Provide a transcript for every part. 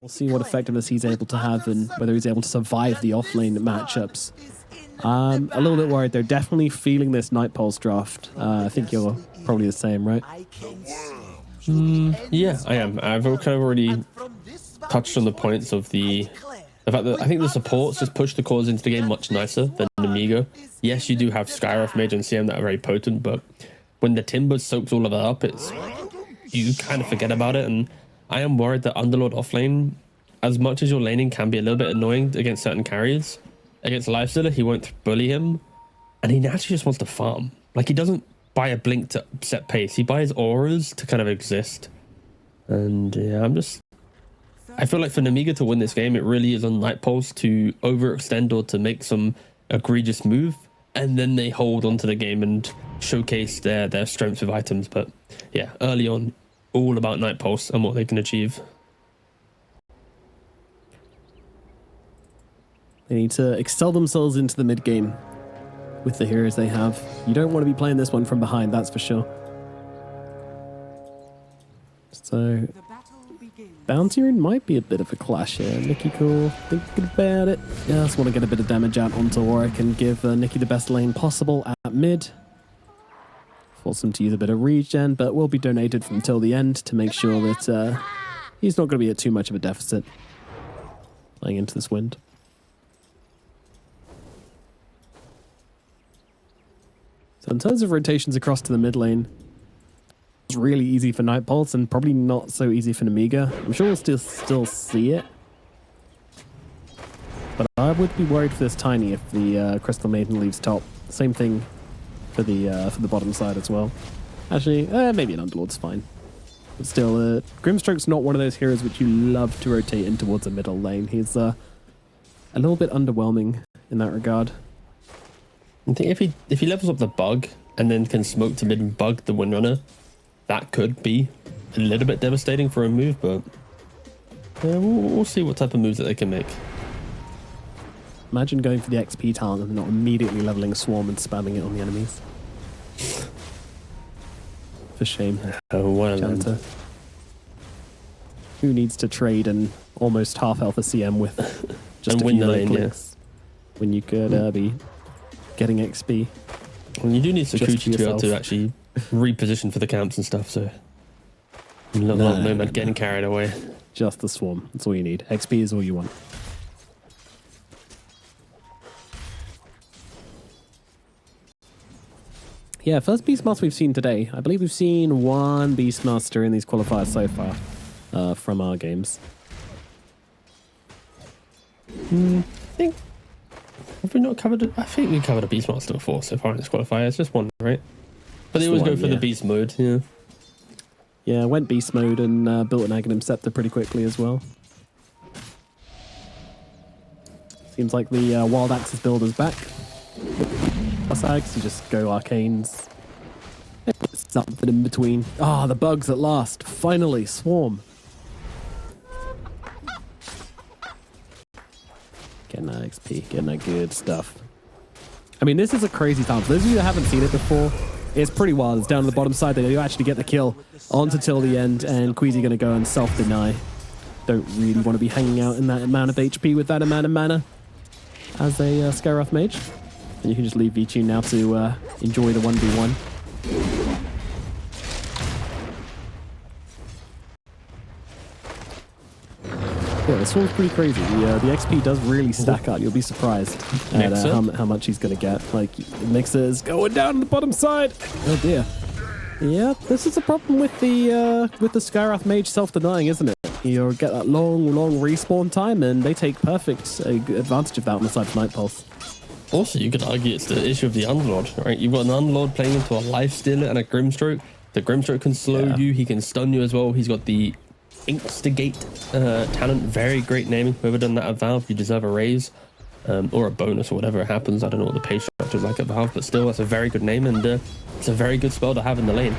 We'll see what effectiveness he's able to have and whether he's able to survive the offlane matchups. A little bit worried. They're definitely feeling this Night Pulse draft. I think you're probably the same, right? Yeah, I am. I've kind of already touched on the points of the fact that I think the supports just push the cores into the game much nicer than Nemiga. Yes, you do have Skyroth Mage and CM that are very potent, but when the Timber soaks all of that up, you kind of forget about it. And I am worried that Underlord offlane, as much as your laning can be a little bit annoying against certain carriers, against Lifestealer, he won't bully him, and he naturally just wants to farm. Like, he doesn't buy a blink to set pace. He buys auras to kind of exist. And yeah, I feel like for Nemiga to win this game, it really is on Night Pulse to overextend or to make some egregious move, and then they hold onto the game and showcase their strengths with items. But yeah, early on, all about Night Pulse and what they can achieve. They need to excel themselves into the mid game with the heroes they have. You don't want to be playing this one from behind, that's for sure. So Bounty Rune might be a bit of a clash here. Nikki cool, thinking about it. Yeah, just want to get a bit of damage out onto Warwick and give Nikki the best lane possible at mid. Force him to use a bit of regen, but will be donated until the end to make sure that he's not going to be at too much of a deficit playing into this wind. So in terms of rotations across to the mid lane, it's really easy for Night Pulse and probably not so easy for Nemiga. I'm sure we'll still see it. But I would be worried for this Tiny if the Crystal Maiden leaves top. Same thing for the bottom side as well. Actually, maybe an Underlord's fine. But still, Grimstroke's not one of those heroes which you love to rotate in towards a middle lane. He's a little bit underwhelming in that regard. I think if he levels up the bug and then can smoke to mid and bug the Windrunner, that could be a little bit devastating for a move, but we'll see what type of moves that they can make. Imagine going for the XP talent and not immediately leveling a swarm and spamming it on the enemies. For shame. Oh, well. Who needs to trade and almost half health a CM with just and a win few the lane, clicks when you could be getting XP? Well, you do need Sakuchi to be able to actually reposition for the camps and stuff, so no getting carried away. Just the swarm. That's all you need. XP is all you want. Yeah, first Beastmaster we've seen today. I believe we've seen one Beastmaster in these qualifiers so far from our games. I think have we not covered it? I think we covered a Beastmaster before so far in this qualifier. It's just one, right? But they always go for the beast mode, yeah. Yeah, went beast mode and built an Aghanim Scepter pretty quickly as well. Seems like the Wild Axes build is back. Plus Ags, you just go Arcanes. Something in between. Ah, the bugs at last. Finally, Swarm. Getting that XP, getting that good stuff. I mean, this is a crazy time. For those of you that haven't seen it before, it's pretty wild. It's down on the bottom side. They do actually get the kill onto till the end, and Queasy going to go and self-deny. Don't really want to be hanging out in that amount of HP with that amount of mana as a Skyroth Mage. And you can just leave V-Tune now to enjoy the 1v1. Yeah, this one's pretty crazy. The XP does really stack up. You'll be surprised at how much he's going to get. Like, Mixer is going down on the bottom side. Oh dear. Yeah, this is a problem with the Skyroth Mage self-denying, isn't it? You'll get that long respawn time, and they take perfect advantage of that on the side of Night Pulse. Also, you could argue it's the issue of the Underlord, right? You've got an Underlord playing into a Lifestealer and a Grimstroke. The Grimstroke can slow you. He can stun you as well. He's got the Instigate talent. Very great naming. Whoever done that at Valve, you deserve a raise or a bonus or whatever happens. I don't know what the pay structure is like at Valve, but still, that's a very good name, and it's a very good spell to have in the lane.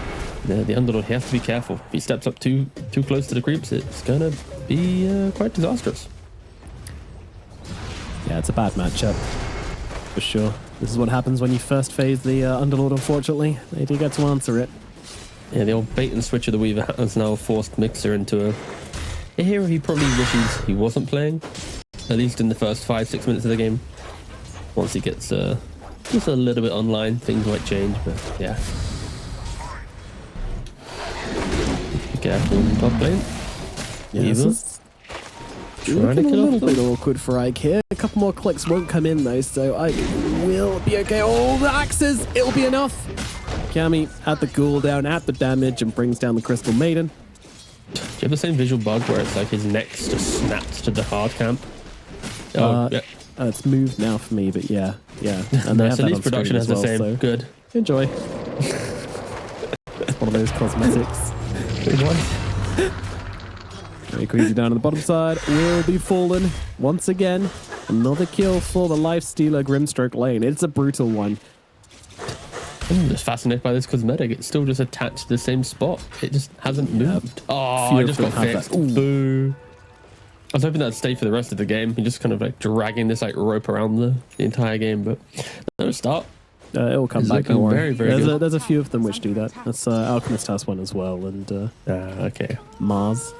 The Underlord, he has to be careful. If he steps up too close to the creeps, it's gonna be quite disastrous. Yeah, it's a bad matchup for sure. This is what happens when you first phase the Underlord. Unfortunately, they do get to answer it. Yeah, the old bait and switch of the Weaver has now forced Mixer into Here he probably wishes he wasn't playing, at least in the first 5-6 minutes of the game. Once he gets just a little bit online, things might change, but yeah. Be careful in top lane. Yeah, this is looking a little bit awkward for Ike here. A couple more clicks won't come in though, so Ike will be okay. Oh, the axes! It'll be enough! Cammy at the cooldown, at the damage, and brings down the Crystal Maiden. Do you have the same visual bug where it's like his neck's just snapped to the hard camp? Oh, yeah. It's moved now for me, but yeah. And Nice, at least production has the same. So good. Enjoy. It's one of those cosmetics. Very Queasy down on the bottom side will be fallen once again. Another kill for the Lifestealer Grimstroke lane. It's a brutal one. I'm just fascinated by this cosmetic. It's still just attached to the same spot. It just hasn't moved. Oh, I just got fixed. Boo. I was hoping that'd stay for the rest of the game. You're just kind of like dragging this like rope around the entire game, but no start. It'll come back. Very, very good. There's a few of them which do that. That's Alchemist has one as well, and okay. Mars.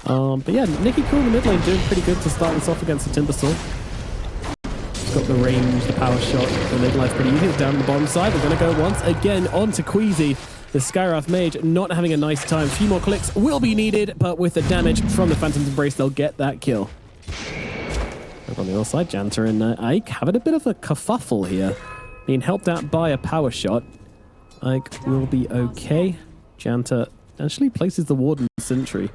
But yeah, Nicky Cool in the mid lane doing pretty good to start this off against the Timbersaw. Got the range, the power shot, the mid life pretty easy. It's down the bottom side. We're going to go once again onto Queasy. The Skywrath Mage not having a nice time. A few more clicks will be needed, but with the damage from the Phantom's Embrace, they'll get that kill. Over on the other side, Janta and Ike having a bit of a kerfuffle here. Being helped out by a power shot. Ike will be okay. Janta actually places the Warden Sentry.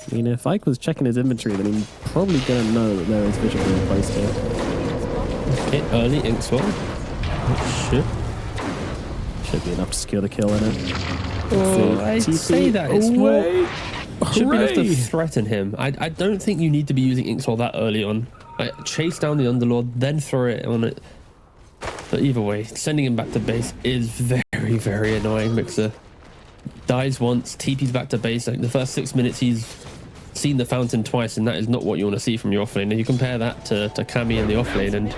I mean, if Ike was checking his inventory, then he's probably going to know that there is vision being placed here. Okay, early ink sword. Oh, shit. Should be enough to secure the kill in it. Oh, I'd say that. It's more... Should be enough to threaten him. I don't think you need to be using Inkswell that early on. Like, chase down the Underlord, then throw it on it. But either way, sending him back to base is very, very annoying. Mixer dies once, TP's back to base. Like the first 6 minutes, he's seen the fountain twice, and that is not what you want to see from your offlane. And you compare that to Cammy in the offlane, and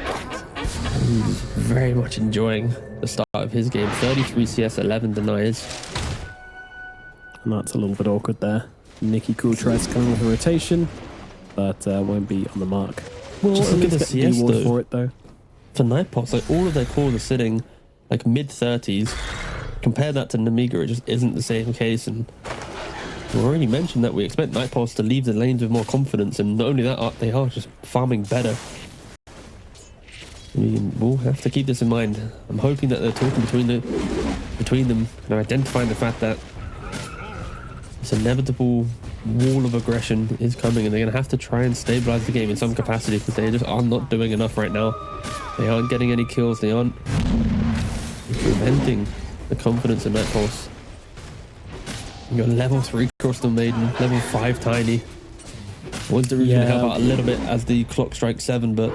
he's very much enjoying the start of his game. 33 CS, 11 deniers. And that's a little bit awkward there. Nicky Cool tries to come in with a rotation, but won't be on the mark. Well, just look at the CS though. For it though. For Nightpots, like all of their cores are sitting like mid-30s. Compare that to Nemiga, it just isn't the same case. And we already mentioned that we expect Nightpots to leave the lanes with more confidence, and not only that, they are just farming better. I mean, we'll have to keep this in mind. I'm hoping that they're talking between them and identifying the fact that this inevitable wall of aggression is coming, and they're going to have to try and stabilize the game in some capacity, because they just are not doing enough right now. They aren't getting any kills. They aren't preventing the confidence in that pulse. You got level 3 Crystal Maiden, level 5 Tiny. Wisdom Root's going to help out a little bit as the clock strikes 7, but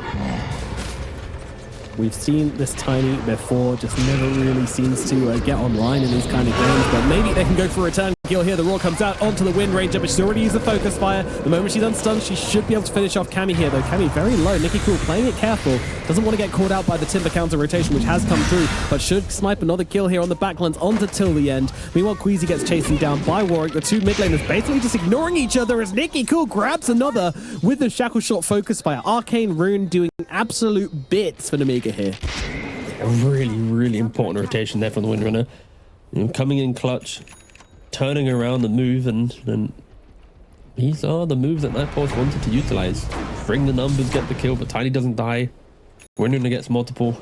we've seen this Tiny before, just never really seems to get online in these kind of games, but maybe they can go for a return kill here. The Roar comes out onto the Wind Ranger, but she's already used the Focus Fire. The moment she's unstunned, she should be able to finish off Cammy here, though. Cammy very low. Nicky Cool playing it careful. Doesn't want to get caught out by the Timber counter rotation, which has come through, but should snipe another kill here on the backlands onto till the end. Meanwhile, Queasy gets chasing down by Warwick. The two mid laners basically just ignoring each other as Nicky Cool grabs another with the Shackle Shot Focus Fire. Arcane Rune doing absolute bits for Nemiga here. A really, really important rotation there from the Windrunner. Coming in clutch, turning around the move, and these are the moves that Nightforce wanted to utilize. Bring the numbers, get the kill, but Tiny doesn't die. Windrunner gets multiple.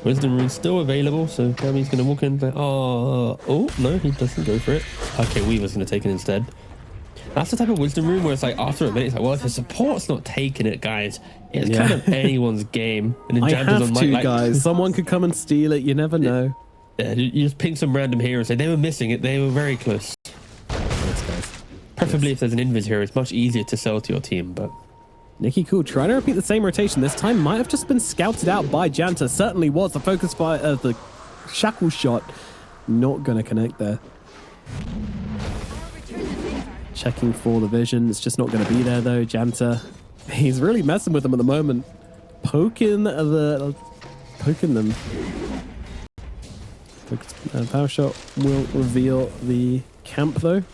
Wisdom Rune's still available, so Cammy's going to walk in and say, oh, no, he doesn't go for it. Okay, Weaver's going to take it instead. That's the type of Wisdom Rune where it's like, after a minute, it's like, well, if the support's not taking it, guys, it's kind of anyone's game. And I have to, guys. Someone could come and steal it. You never know. Yeah, you just ping some random hero and say, they were missing it. They were very close. Yes, guys. Preferably if there's an invis hero, it's much easier to sell to your team, but... Nicky Cool trying to repeat the same rotation. This time might have just been scouted out by Janta. Certainly was. The focus fire of the Shackle Shot. Not going to connect there. Checking for the vision. It's just not going to be there, though. Janta, he's really messing with them at the moment. Poking them. Power shot will reveal the camp, though.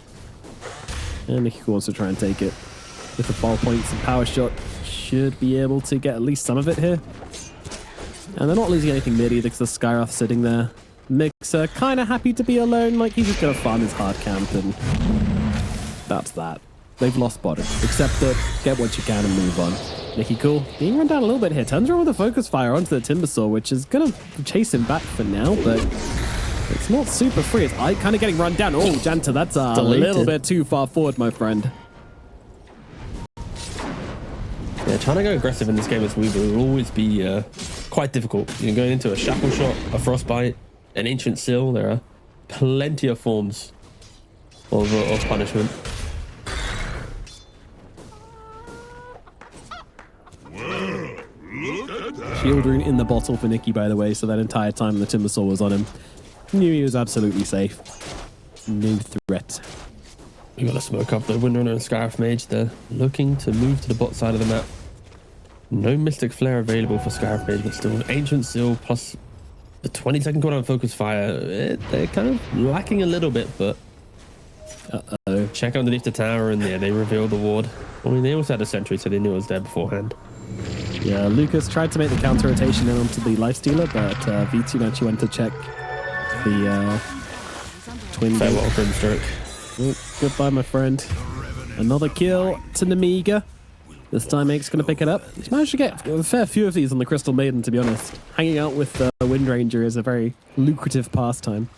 And Nemiga wants to try and take it with the ball points and power shot. Should be able to get at least some of it here. And they're not losing anything mid either because the Skyroth sitting there. Mixer kind of happy to be alone, like he's just going to farm his hard camp, and that's that. They've lost bottom. Accept it, get what you can and move on. Nicky cool. Being run down a little bit here. Turns around with a focus fire onto the Timbersaw, which is going to chase him back for now, but it's not super free. It's kind of getting run down. Oh, Janta, that's a little bit too far forward, my friend. Yeah, trying to go aggressive in this game as Weaver will always be quite difficult. You're going into a shackle shot, a frostbite, an ancient seal. There are plenty of forms of punishment. Shield rune in the bottle for Nicky, by the way, so that entire time the Timbersaw was on him. Knew he was absolutely safe. No threat. We got to smoke up the Windrunner and Scarif Mage. They're looking to move to the bot side of the map. No Mystic Flare available for Scarif Mage, but still Ancient Seal plus the 20-second cooldown Focus Fire. They're kind of lacking a little bit, but check underneath the tower and yeah, they reveal the ward. I mean, they also had a sentry, so they knew it was there beforehand. Yeah, Lucas tried to make the counter rotation in onto the Lifestealer, but V2 actually went to check the twin. Farewell, Grimstroke. Oh, goodbye, my friend. Another kill to Nemiga. This time Ake's going to pick it up. He's managed to get a fair few of these on the Crystal Maiden, to be honest. Hanging out with Wind Ranger is a very lucrative pastime.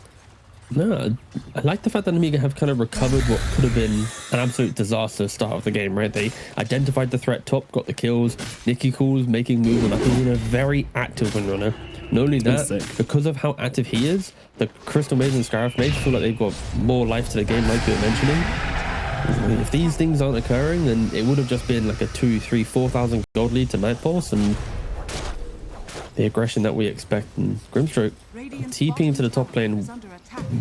No, I like the fact that Nemiga have kind of recovered what could have been an absolute disaster start of the game, right? They identified the threat top, got the kills. Nicky Cool's making moves on that. He's in a very active Windrunner. Not only that, because of how active he is, the Crystal Maiden and Scarif Mage feel like they've got more life to the game, like you were mentioning. If these things aren't occurring, then it would have just been like a 2, 3, 4,000 gold lead to Night Pulse, and the aggression that we expect. And Grimstroke TPing to the top lane.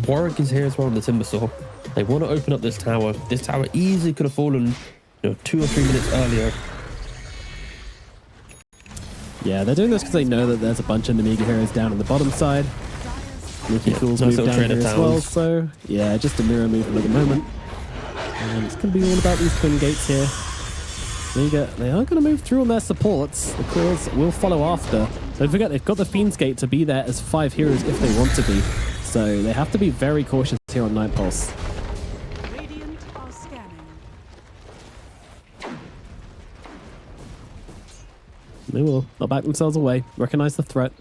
Warwick is here as well on the Timbersaw. They want to open up this tower. This tower easily could have fallen, 2 or 3 minutes earlier. Yeah, they're doing this because they know that there's a bunch of Nemiga heroes down on the bottom side. Nicky Cool's moved down here as well, so yeah, just a mirror movement at the moment. And it's going to be all about these twin gates here. They are going to move through on their supports. The Cores will follow after. Don't forget, they've got the Fiend's Gate to be there as 5 heroes if they want to be. So they have to be very cautious here on Night Pulse. Radiant are scanning. They will. They'll back themselves away, recognize the threat.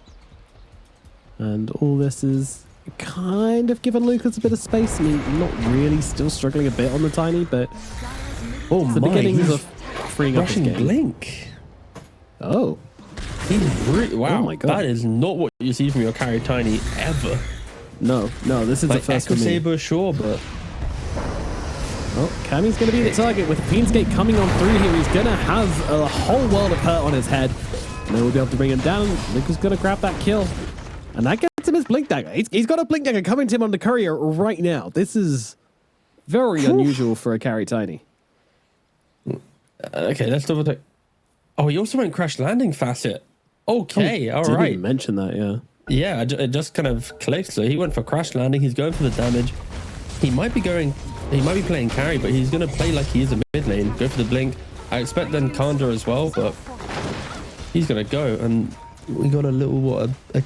And all this is kind of giving Lucas a bit of space. I mean, not really, still struggling a bit on the Tiny, but it's the beginnings of freeing up his game. Blink. Oh. He's really, wow, oh my God. That is not what you see from your carry Tiny ever. No, this is like the first Echo for me. Saber, sure, but well, Cammy's going to be the target with Fiend's Gate coming on through here. He's going to have a whole world of hurt on his head. And they will be able to bring him down. Lucas going to grab that kill. And that gets him his Blink Dagger. He's got a Blink Dagger coming to him on the courier right now. This is very unusual for a carry Tiny. Okay, let's double check. Oh, he also went Crash Landing Facet. Okay, all right. Didn't mention that, yeah. Yeah, it just kind of clicked. So he went for Crash Landing. He's going for the damage. He might be playing carry, but he's going to play like he is a mid lane. Go for the Blink. I expect then Kanda as well, but he's going to go. And we got a little, a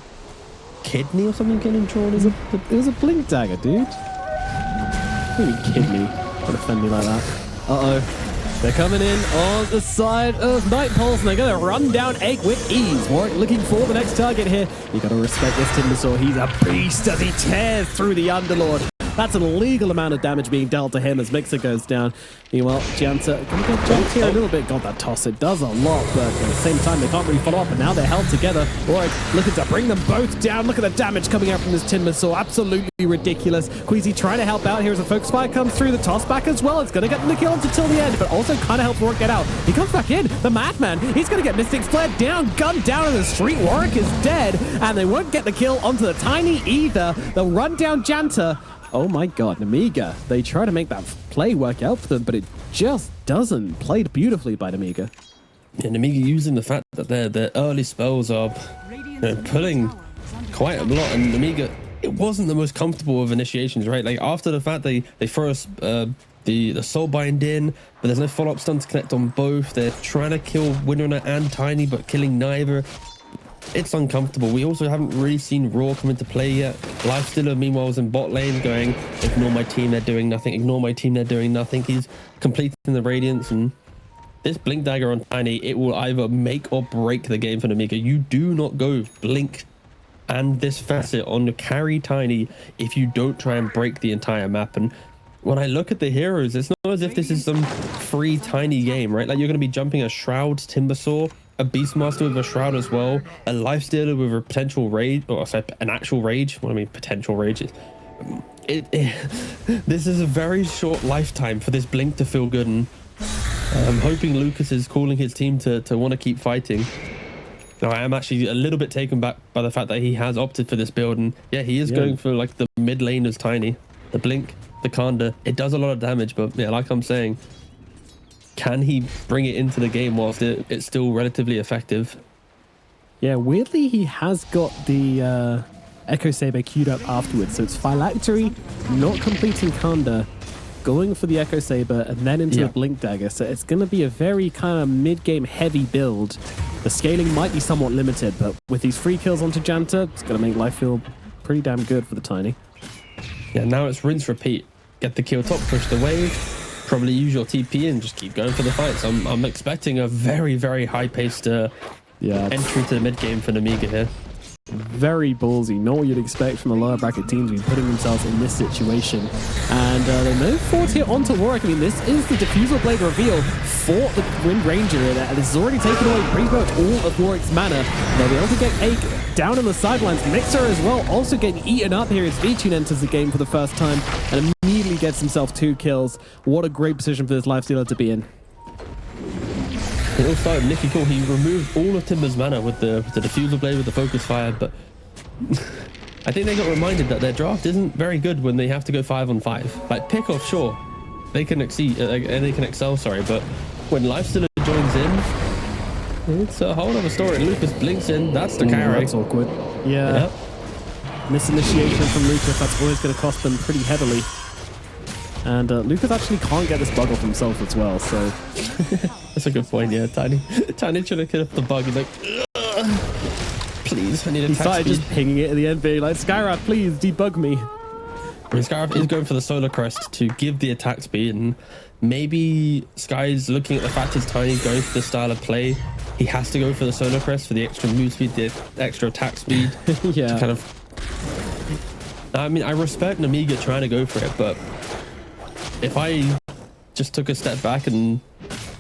kidney or something getting drawn. It was a Blink Dagger, dude. What do you mean kidney? Don't offend me like that. Uh-oh. They're coming in on the side of Night Pulse, and they're going to run down Egg with ease. Warwick looking for the next target here. You got to respect this Timbersaw. He's a beast as he tears through the Underlord. That's an illegal amount of damage being dealt to him as Mixer goes down. Meanwhile, Janta can get jumped here a little bit. God, that toss, it does a lot, but at the same time, they can't really follow up, and now they're held together. Warwick looking to bring them both down. Look at the damage coming out from this Timbersaw. Absolutely ridiculous. Queasy trying to help out here as a Focus Fire comes through. The toss back as well. It's going to get the kill until the end, but also kind of help Warwick get out. He comes back in. The Madman, he's going to get Mystic Flare down, gunned down in the street. Warwick is dead, and they won't get the kill onto the Tiny either. They'll run down Janta. Oh my God, Nemiga. They try to make that play work out for them, but it just doesn't. Played beautifully by Nemiga. Yeah, Nemiga using the fact that their early spells are pulling quite a lot, and Nemiga, it wasn't the most comfortable of initiations, right? Like after the fact they throw the Soulbind in, but there's no follow-up stun to connect on both. They're trying to kill Windrunner and Tiny, but killing neither. It's uncomfortable. We also haven't really seen Raw come into play yet. Lifestealer, meanwhile, was in bot lane going, ignore my team, they're doing nothing. Ignore my team, they're doing nothing. He's completing the Radiance, and this Blink Dagger on Tiny, it will either make or break the game for Nemiga. You do not go Blink and this facet on the carry Tiny if you don't try and break the entire map. And when I look at the heroes, it's not as if this is some free Tiny game, right? Like, you're going to be jumping a Shroud, Timbersaw, a Beastmaster with a Shroud as well, a Lifestealer with a potential rage, or sorry, an actual rage. What I mean, potential rage. This is a very short lifetime for this Blink to feel good, and I'm hoping Lucas is calling his team to want to keep fighting. Now, I am actually a little bit taken back by the fact that he has opted for this build, and yeah, he is going for like the mid lane as Tiny. The Blink, the Kanda, it does a lot of damage, but yeah, like I'm saying, can he bring it into the game whilst it's still relatively effective? Yeah, weirdly, he has got the Echo Saber queued up afterwards, so it's Phylactery not completing Kanda, going for the Echo Saber, and then into the Blink Dagger. So it's going to be a very kind of mid-game heavy build. The scaling might be somewhat limited, but with these free kills onto Janta, it's going to make life feel pretty damn good for the Tiny. Yeah, now it's rinse, repeat. Get the kill top, push the wave, probably use your TP and just keep going for the fights. I'm expecting a very, very high-paced entry to the mid-game for Nemiga here. Very ballsy, not what you'd expect from a lower bracket team to be putting themselves in this situation. And they move forward here onto Warwick. I mean, this is the Diffusal Blade reveal for the Wind Ranger, and this has already taken away pretty much all of Warwick's mana. They'll be able to get Ake down on the sidelines. Mixer as well, also getting eaten up here as V-Tune enters the game for the first time and immediately gets himself 2 kills. What a great position for this Lifestealer to be in. It all started Nicky Cool. He removed all of Timber's mana with the Diffusal Blade, with the Focus Fire, but I think they got reminded that their draft isn't very good when they have to go 5-on-5. Like, pick off, sure, they can excel, sorry, but when Lifestealer joins in, it's a whole other story. Lucas blinks in, that's the carry. That's awkward. Yeah. Misinitiation from Lucas, that's always going to cost them pretty heavily. And Lucas actually can't get this bug off himself as well, so... That's a good point, yeah. Tiny trying to kill off the bug. He's like, please, I need attack speed. He started just pinging it at the end, being like, Skyrath, please, debug me. I mean, Skyrath is going for the Solar Crest to give the attack speed, and maybe Sky's looking at the fact he's Tiny, going for the style of play. He has to go for the Solar Crest for the extra move speed, the extra attack speed. Yeah. To kind of... I mean, I respect Nemiga trying to go for it, but if I just took a step back and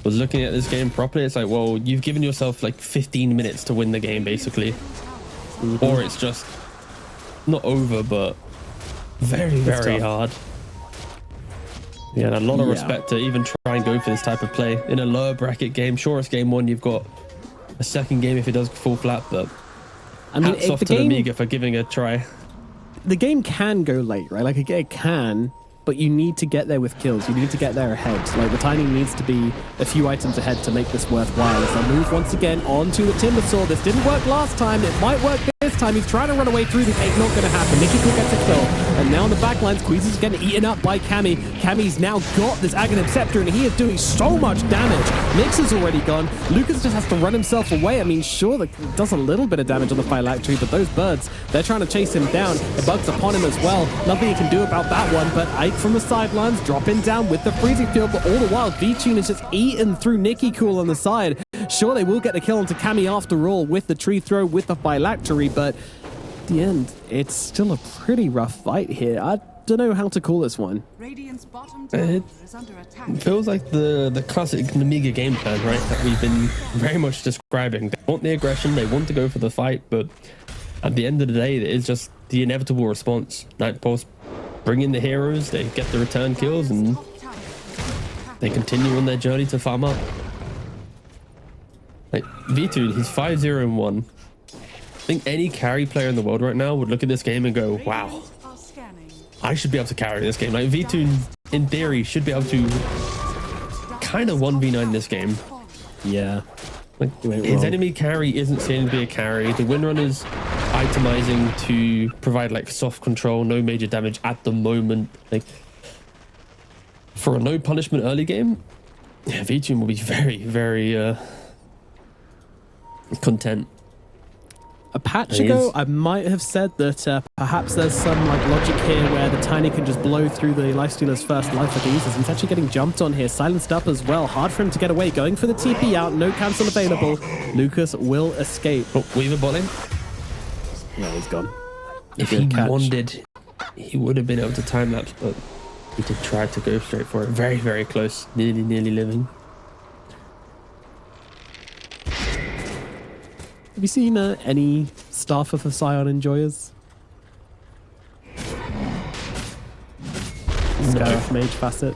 was looking at this game properly, it's like, well, you've given yourself like 15 minutes to win the game, basically. Or it's just not over, but very, very hard. Yeah, and a lot of respect to even try and go for this type of play in a lower bracket game. Sure, it's game 1, you've got a second game if it does fall flat, but I mean, hats off to Nemiga for giving a try. The game can go late, right? Like, it can, but you need to get there with kills. You need to get there ahead. Like, the Tiny needs to be a few items ahead to make this worthwhile. As they move once again onto the Timbersaw. This didn't work last time. It might work this time. He's trying to run away through the gate. Not going to happen. Nicky Cool gets a kill. And now on the backlines, Queasy's getting eaten up by Cammy. Cammy's now got this Aghanim Scepter, and he is doing so much damage. Mixer's already gone. Lucas just has to run himself away. I mean, sure, that does a little bit of damage on the Phylactery, but those birds, they're trying to chase him down. The bug's upon him as well. Nothing he can do about that one, but Ike from the sidelines dropping down with the freezing field, but all the while, V-Tune is just eaten through Nicky Cool on the side. Sure, they will get the kill onto Cammy after all with the tree throw, with the Phylactery, but at the end, it's still a pretty rough fight here. I don't know how to call this one. Radiant's bottom tower is under attack. It feels like the classic Nemiga game plan, right? That we've been very much describing. They want the aggression, they want to go for the fight, but at the end of the day, it's just the inevitable response. Nightpulse bring in the heroes, they get the return kills, and they continue on their journey to farm up. Like, V2, he's 5-0-1. I think any carry player in the world right now would look at this game and go, wow, I should be able to carry this game. Like, V2, in theory, should be able to kind of 1v9 this game. Yeah. Like, his enemy carry isn't seen to be a carry. The Windrunner's itemizing to provide like soft control, no major damage at the moment. Like, for a no punishment early game, yeah, V-Tune will be very, very content. A patch ago, I might have said that perhaps there's some like logic here where the Tiny can just blow through the Lifestealer's first life like easy. He's actually getting jumped on here, silenced up as well. Hard for him to get away. Going for the TP out, no cancel available. Lucas will escape. Oh, Weaver botting. No, he's gone. If he wanted, he would have been able to time lapse, but he did try to go straight for it. Very, very close. Nearly living. Have you seen any Staff of Scion enjoyers? Scarif Mage Facet.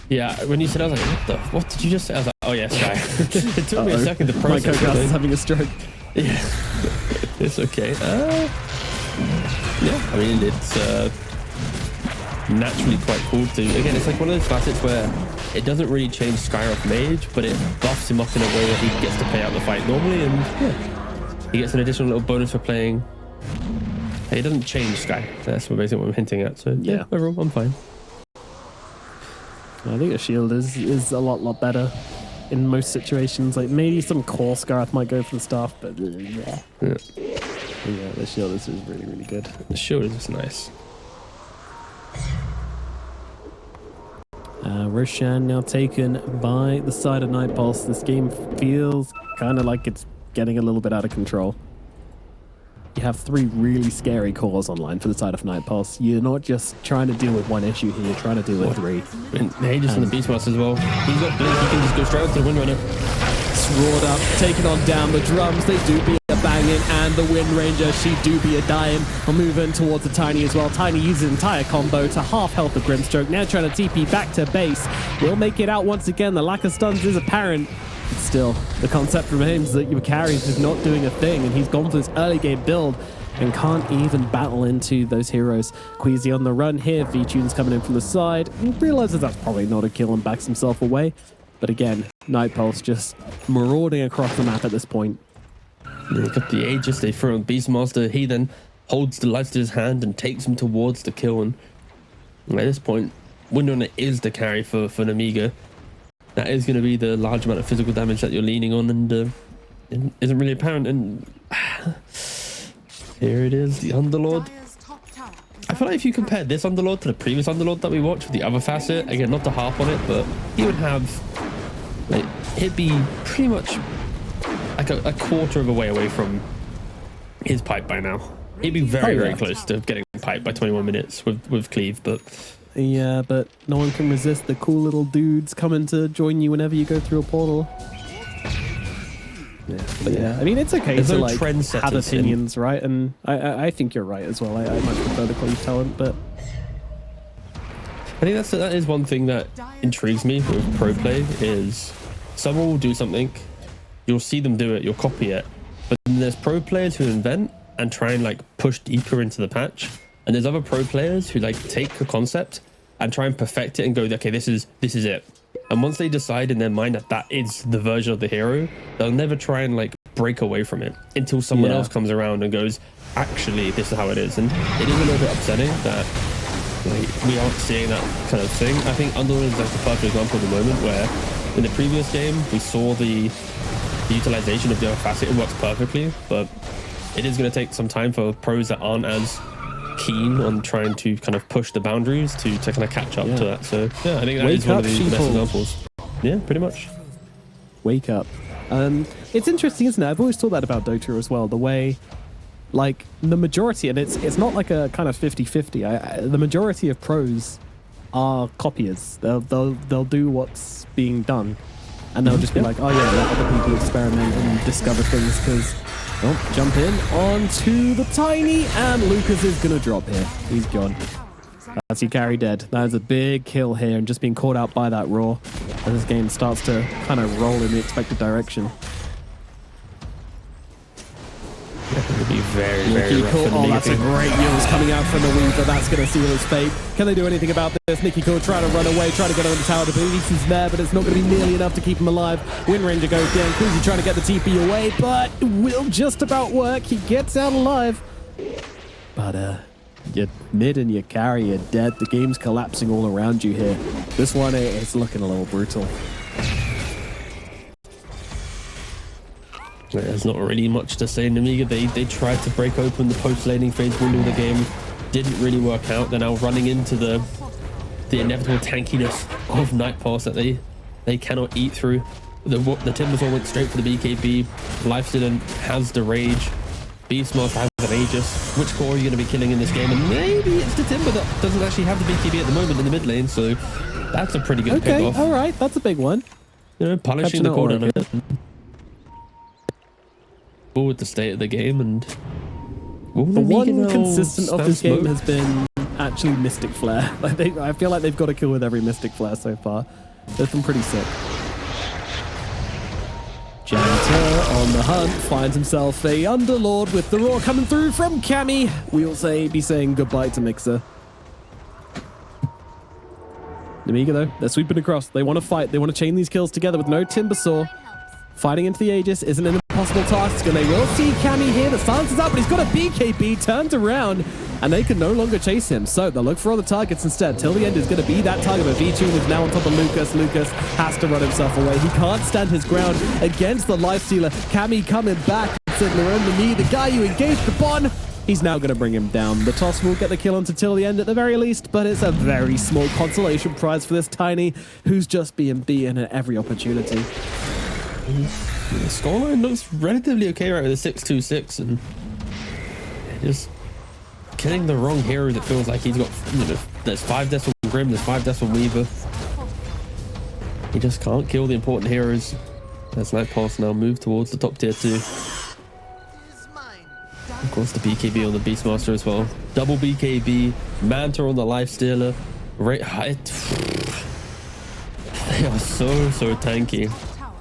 Yeah, when you said, I was like, what did you just say? I was like, oh yeah, Sky. It took me a second to My process. co-cast is having a stroke. Yeah, it's okay. Yeah, I mean, it's naturally quite cool to, again, it's like one of those facets where it doesn't really change Skyrock Mage, but it buffs him up in a way that he gets to pay out the fight normally, and yeah, he gets an additional little bonus for playing. It doesn't change Sky. That's basically what I'm hinting at. So yeah, overall, I'm fine. I think the shield is a lot better in most situations. Like maybe some core Scarif might go for the staff, but yeah, the shield is really good. The shield is just nice. Roshan now taken by the side of Night Pulse. This game feels kind of like it's getting a little bit out of control. You have 3 really scary cores online for the side of Night Pulse. You're not just trying to deal with one issue here, you're trying to deal with 3. And Aegis and the Beastmaster as well. He's got Blink, he can just go straight up to the Windrunner. Roared up, taking on down the drums. They do be a banging, and the Wind Ranger, she do be a dying. We're moving towards the Tiny as well. Tiny uses an entire combo to half health of Grimstroke. Now trying to TP back to base. Will make it out once again. The lack of stuns is apparent. But still, the concept remains that your carry is just not doing a thing, and he's gone for this early game build and can't even battle into those heroes. Queasy on the run here. V-Tune's coming in from the side. He realizes that's probably not a kill and backs himself away. But again, Night Pulse just marauding across the map at this point. They got the Aegis, they throw on Beastmaster. He then holds the lights to his hand and takes him towards the kill. And at this point, Windrunner is the carry for Nemiga. That is going to be the large amount of physical damage that you're leaning on, and isn't really apparent. And here it is, the Underlord. I feel like if you compare this Underlord to the previous Underlord that we watched with the other facet, again, not to harp on it, but he would have, like, he'd be pretty much like a quarter of a way away from his pipe by now. He'd be very close to getting piped by 21 minutes with Cleave, but yeah, but no one can resist the cool little dudes coming to join you whenever you go through a portal. But yeah, I mean, it's okay to like have opinions, right? And I think you're right as well. I much prefer the Cleave talent, but I think that is one thing that intrigues me with pro play is someone will do something, you'll see them do it, you'll copy it, but then there's pro players who invent and try and like push deeper into the patch, and there's other pro players who like take a concept and try and perfect it and go, okay, this is it. And once they decide in their mind that that is the version of the hero, they'll never try and like break away from it until someone else comes around and goes, actually, this is how it is. And it is a little bit upsetting that like, we aren't seeing that kind of thing. I think Underlord is like the perfect example at the moment where in the previous game, we saw the utilization of the other facet. It works perfectly, but it is going to take some time for pros that aren't as keen on trying to kind of push the boundaries to kind of catch up to that. So yeah, I think that is one of the best examples. Yeah, pretty much. Wake up. It's interesting, isn't it? I've always thought that about Dota as well. The way, like, the majority, and it's not like a kind of 50-50. The majority of pros are copiers. They'll do what's being done, and they'll just be like, oh yeah, let other people experiment and discover things. Because jump in onto the Tiny, and Lucas is gonna drop here. He's gone. That's your carry dead. That is a big kill here, and just being caught out by that Raw as this game starts to kind of roll in the expected direction. It would be very rough for Oh, that's a great Yules coming out from the Weaver. That's going to seal his fate. Can they do anything about this? Nicky Cool trying to run away, trying to get on the tower. But he's there, but it's not going to be nearly enough to keep him alive. Wind Ranger goes down. Queasy trying to get the TP away, but will just about work. He gets out alive. But Your mid and your carry are dead. The game's collapsing all around you here. This one is looking a little brutal. There's not really much to say. Nemiga, they tried to break open the post-laning phase window of the game. Didn't really work out. They're now running into the inevitable tankiness of Night Pulse that they cannot eat through. The Timbersaw went straight for the BKB. Lifestealer has the Rage. Beastmaster has an Aegis. Which core are you going to be killing in this game? And maybe it's the Timber that doesn't actually have the BKB at the moment in the mid lane. So that's a pretty good pick off. All right, that's a big one. You know, punishing the corner a bit. With the state of the game, and the one consistent of this game has been actually Mystic Flare. Like I feel like they've got a kill with every Mystic Flare so far. They've been pretty sick. Janitor on the hunt finds himself a Underlord with the roar coming through from Cammy. We'll be saying goodbye to Mixer. Nemiga though, they're sweeping across. They want to fight. They want to chain these kills together with no Timbersaw. Fighting into the Aegis isn't an impossible task, and they will see Cammy here. The silence is up, but he's got a BKB turned around, and they can no longer chase him. So they'll look for other targets instead. Till the end is going to be that target, but V-Tune is now on top of Lucas. Lucas has to run himself away. He can't stand his ground against the Lifestealer. Cammy coming back. Signaler under me, the guy you engaged upon. He's now going to bring him down. The toss will get the kill onto Till the end at the very least, but it's a very small consolation prize for this Tiny, who's just being beaten at every opportunity. The scoreline looks relatively okay right with the 6-2-6, and just killing the wrong heroes. It feels like he's got, there's 5 deaths from Grim, there's 5 deaths from Weaver. He just can't kill the important heroes. As Night Pulse now move towards the top tier 2. Of course, the BKB on the Beastmaster as well. Double BKB, Manta on the Lifestealer. They are so tanky.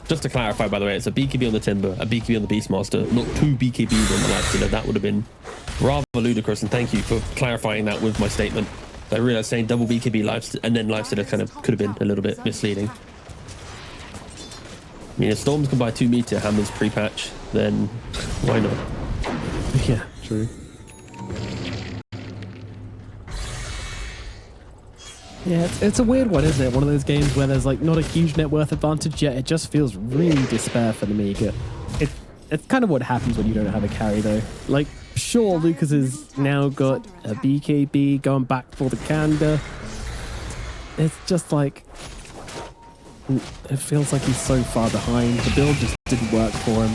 Just to clarify, by the way, it's a BKB on the Timber, a BKB on the Beastmaster, not 2 BKBs on the Lifestealer. That would have been rather ludicrous, and thank you for clarifying that with my statement. I realized saying double BKB Lifestealer and then Lifestealer kind of could have been a little bit misleading. I mean, if Storms can buy 2 meter hammers pre-patch, then why not? Yeah, true. Yeah, it's a weird one, isn't it? One of those games where there's like not a huge net worth advantage yet. It just feels really despair for Nemiga. It's kind of what happens when you don't have a carry though. Like, sure, Lucas has now got a BKB going back for the Kanda. It's just like, it feels like he's so far behind. The build just didn't work for him.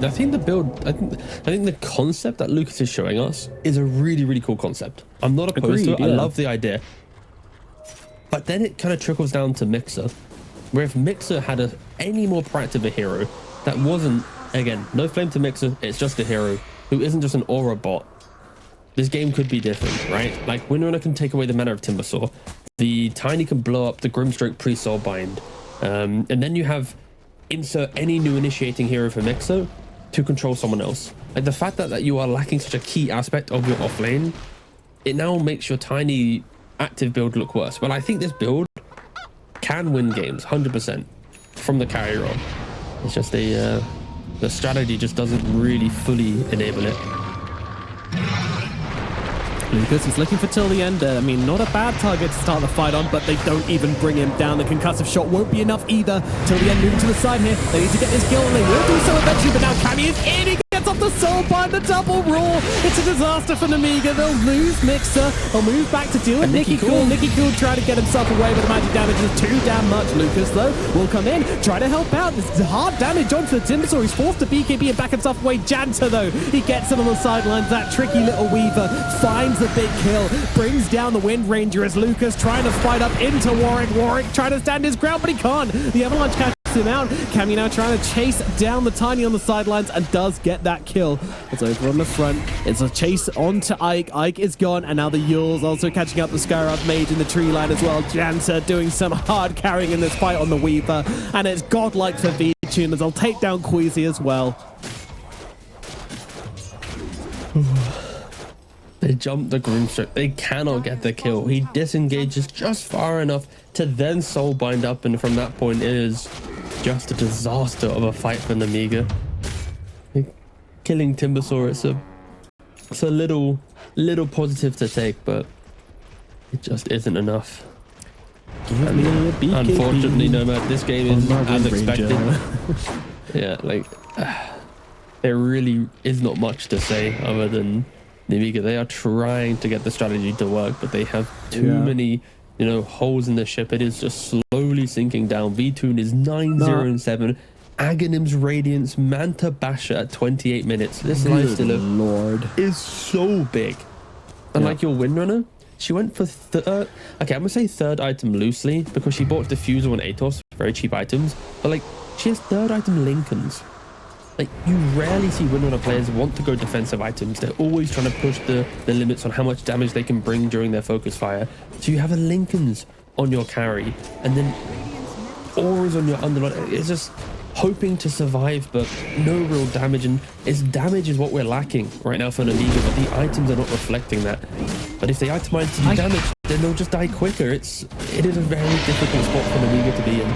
I think the build, I think the concept that Lucas is showing us is a really cool concept. I'm not opposed to it. Yeah. I love the idea. But then it kind of trickles down to Mixer, where if Mixer had any more proactive a hero that wasn't, again, no flame to Mixer, it's just a hero who isn't just an aura bot, this game could be different, right? Like, Winrunner can take away the mana of Timbersaw, the Tiny can blow up the Grimstroke pre-Soulbind, and then you have insert any new initiating hero for Mixer to control someone else. Like, the fact that you are lacking such a key aspect of your off lane, it now makes your Tiny active build look worse. But I think this build can win games 100% from the carry role. It's just the strategy just doesn't really fully enable it. Lucas, he's looking for Till the End. I mean, not a bad target to start the fight on, but they don't even bring him down. The concussive shot won't be enough either. Till the End moving to the side here. They need to get this kill, and they will do so eventually, but now Cammy is in. He gets off the Soulbind, the double roar. It's a disaster for Nemiga. They'll lose Mixer. They'll move back to deal with Nicky Cool. Nicky Cool trying to get himself away, but the magic damage is too damn much. Lucas, though, will come in, try to help out. This is hard damage onto the Timbersaw. He's forced to BKB and back himself away. Janta, though, he gets him on the sidelines. That tricky little Weaver finds the big kill, brings down the Wind Ranger as Lucas trying to fight up into Warwick. Warwick trying to stand his ground, but he can't. The Avalanche catches him out. Cammy now trying to chase down the Tiny on the sidelines and does get that kill. It's over on the front. It's a chase onto Ike. Ike is gone, and now the Yule's also catching up the Skyrod Mage in the tree line as well. Janta doing some hard carrying in this fight on the Weaver, and it's godlike for V-Tune as they'll take down Queasy as well. They jump the Grimstroke. They cannot get the kill. He disengages just far enough to then Soulbind up, and from that point it is just a disaster of a fight for Nemiga. Killing Timbersaw, It's a little positive to take, but it just isn't enough. Give me a BKB. Unfortunately, Nomad, this game is as expected. Yeah, like there really is not much to say other than Nemiga. They are trying to get the strategy to work, but they have too many, you know, holes in the ship. It is just slowly sinking down. V-Tune is 9-0-7. Aghanim's Radiance, Manta Basha at 28 minutes. This lifestealer is so big. And like your Windrunner, she went for okay, I'm gonna say third item loosely because she bought Diffuser and Atos, very cheap items, but like she has third item Lincolns. Like you rarely see Windrunner players want to go defensive items. They're always trying to push the limits on how much damage they can bring during their focus fire. So you have a Lincolns on your carry and then auras on your underlord. It's just hoping to survive, but no real damage, and its damage is what we're lacking right now for Nemiga, but the items are not reflecting that. But if they itemize to do damage, then they'll just die quicker. It is a very difficult spot for Nemiga to be in.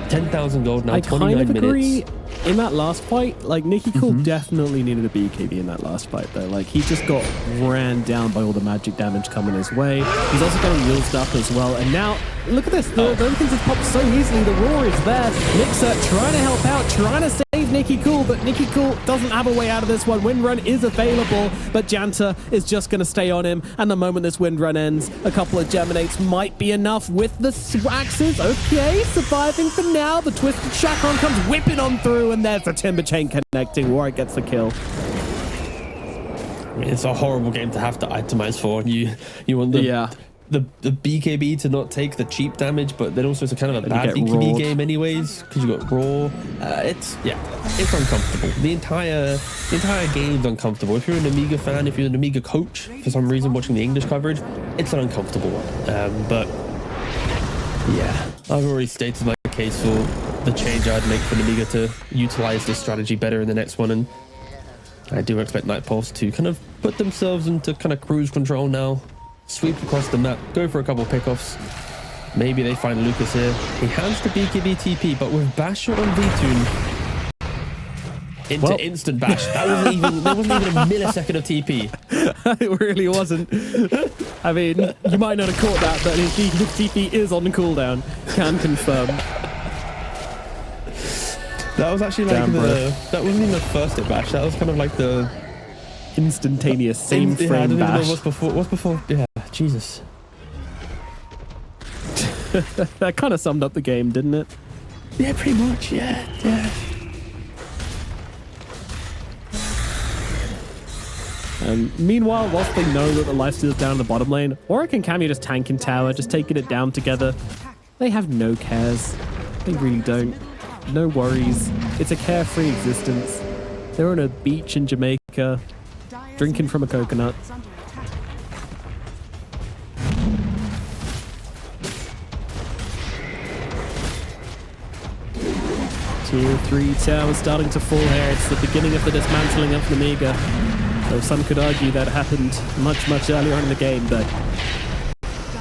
10,000 gold now, I 29 kind of minutes. agree. In that last fight, like Nicky Cool definitely needed a BKB in that last fight though. Like he just got ran down by all the magic damage coming his way. He's also getting real stuff as well. And now look at this. The other things have popped so easily. The roar is there. Mixer trying to help out, trying to save Nicky Cool, but Nicky Cool doesn't have a way out of this one. Windrun is available, but Janta is just going to stay on him. And the moment this Windrun ends, a couple of Geminates might be enough with the Swaxes. Okay, surviving for now. The Twisted Chakron comes whipping on through, and there's the Timber Chain connecting. Warwick gets the kill. I mean, it's a horrible game to have to itemize for. You want the BKB to not take the cheap damage, but then also it's a kind of a bad BKB game anyways because you got raw. It's uncomfortable. The entire game's uncomfortable. If you're an Nemiga fan, if you're an Nemiga coach for some reason watching the English coverage, it's an uncomfortable one. But yeah, I've already stated my case for the change I'd make for Nemiga to utilize this strategy better in the next one, and I do expect Night Pulse to kind of put themselves into kind of cruise control now. Sweep across the map, go for a couple pickoffs. Maybe they find Lucas here. He has the BKB TP, but with Basher on V-Tune into instant bash. There wasn't even a millisecond of TP. It really wasn't. I mean, you might not have caught that, but his TP is on cooldown. Can confirm. That was actually like that wasn't even the first hit bash. That was kind of like the instantaneous same frame I don't even bash. know what's before. Yeah, Jesus. That kind of summed up the game, didn't it? Yeah, pretty much. Yeah. Meanwhile, whilst they know that the lifesteal's down in the bottom lane, Warwick and Cammy just tanking tower, just taking it down together. They have no cares. They really don't. No worries. It's a carefree existence. They're on a beach in Jamaica, drinking from a coconut. Tier 3 tower starting to fall here. It's the beginning of the dismantling of Nemiga. Though some could argue that happened much, much earlier in the game, but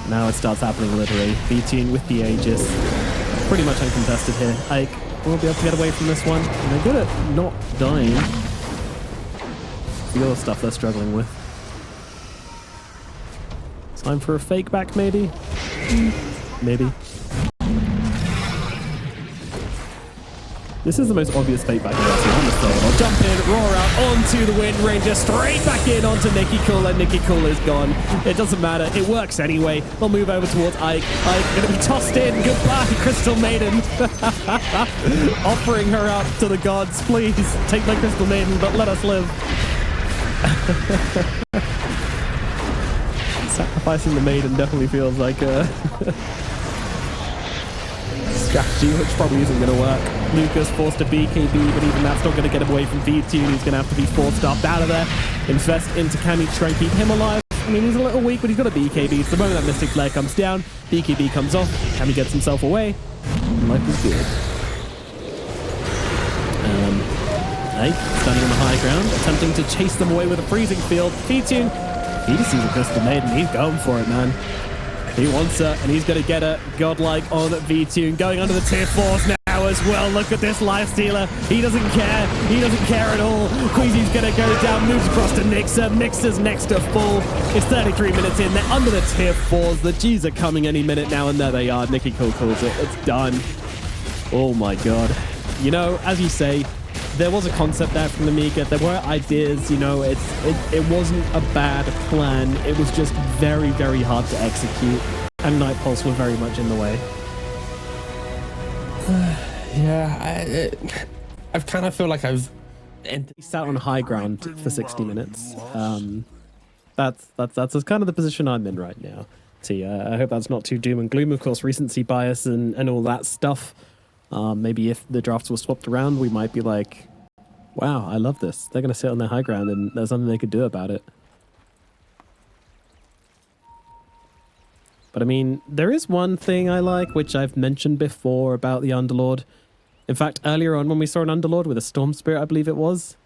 now it starts happening literally. V-Tune with the Aegis. Pretty much uncontested here. Ike will be able to get away from this one. And they're good at not dying. The other stuff they're struggling with. Time for a fake back, maybe? Maybe. This is the most obvious fake back I've seen on the field. I'll jump in, roar out onto the Wind Ranger, straight back in onto Nicky Cool, and Nicky Cool is gone. It doesn't matter, it works anyway. They'll move over towards Ike. Ike gonna be tossed in. Goodbye, Crystal Maiden. Offering her up to the gods. Please take my Crystal Maiden, but let us live. Sacrificing the Maiden definitely feels like a strategy which probably isn't going to work. Lucas forced a BKB, but even that's not going to get him away from V2. He's going to have to be forced up out of there. Invest into Cammy to try and keep him alive. I mean, he's a little weak, but he's got a BKB. So the moment that Mystic Flare comes down, BKB comes off, Cammy gets himself away, and life is good. Ike standing on the high ground, attempting to chase them away with a freezing field. V2, he just sees a Crystal Maiden. He's going for it, man. He wants her, and he's going to get her. Godlike on V2, going under the tier 4s now. now as well. Look at this life stealer. He doesn't care. He doesn't care at all. Queasy's going to go down, moves across to Mixer. Mixer's next to full. It's 33 minutes in. They're under the tier 4s. The Gs are coming any minute now, and there they are. Nicky calls it. It's done. Oh my god. You know, as you say, there was a concept there from Nemiga. There were ideas, you know, it wasn't a bad plan. It was just very, very hard to execute. And Night Pulse were very much in the way. Yeah, I kind of feel like I've sat on high ground for 60 minutes. That's kind of the position I'm in right now. See, I hope that's not too doom and gloom. Of course, recency bias and all that stuff. Maybe if the drafts were swapped around, we might be like, wow, I love this. They're going to sit on their high ground and there's nothing they could do about it. But I mean, there is one thing I like, which I've mentioned before about the Underlord. In fact, earlier on when we saw an Underlord with a Storm Spirit, I believe it was,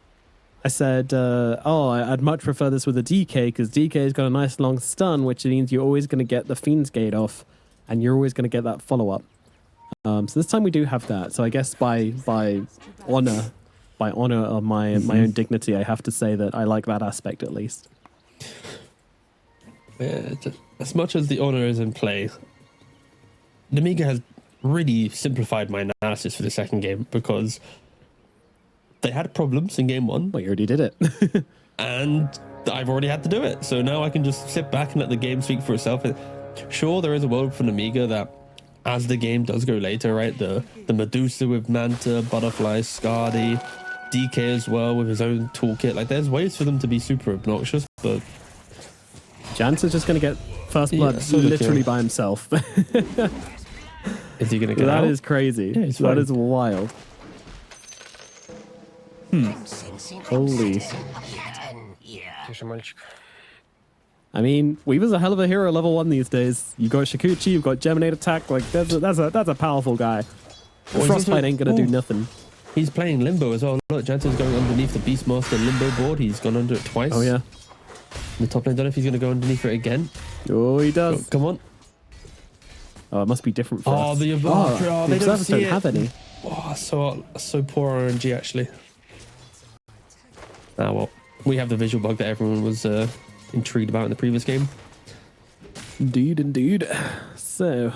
I said, oh, I'd much prefer this with a DK because DK's got a nice long stun, which means you're always going to get the Fiend's Gate off and you're always going to get that follow-up. So this time we do have that. So I guess by honor of my own dignity, I have to say that I like that aspect at least. Yeah, as much as the honor is in play, Nemiga has really simplified my analysis for the second game because they had problems in game 1. Well, you already did it. And I've already had to do it. So now I can just sit back and let the game speak for itself. Sure, there is a world for Nemiga that as the game does go later, right? The Medusa with Manta, Butterfly, Scardy, DK as well with his own toolkit. Like, there's ways for them to be super obnoxious, but Jansen's just going to get first blood literally by himself. Is he going to get That out? is crazy. Yeah, that is wild. Holy. I mean, Weaver's a hell of a hero level 1 these days. You got Shikuchi, you've got Geminate Attack. Like, that's a powerful guy. Frostbite ain't going to do nothing. He's playing Limbo as well. Look, Jansen's going underneath the Beastmaster Limbo board. He's gone under it twice. Oh, yeah. The top lane, don't know if he's going to go underneath it again. Oh, he does. Oh, come on. Oh, it must be different for us. The the they observers don't it. have any. Oh, so poor RNG, actually. Ah, well, we have the visual bug that everyone was intrigued about in the previous game. Indeed. So,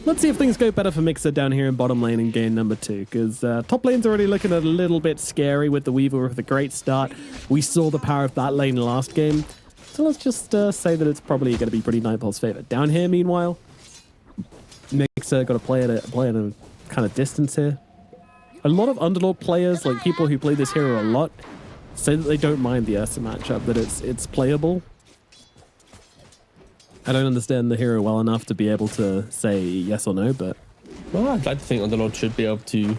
let's see if things go better for Mixer down here in bottom lane in game number 2, because top lane's already looking a little bit scary with the Weaver with a great start. We saw the power of that lane last game, so let's just say that it's probably going to be pretty Nightfall's favorite. Down here, meanwhile, Mixer got to play at a kind of distance here. A lot of Underlord players, like people who play this hero a lot, say that they don't mind the Ursa matchup, that it's playable. I don't understand the hero well enough to be able to say yes or no, but... Well, I'd like to think Underlord should be able to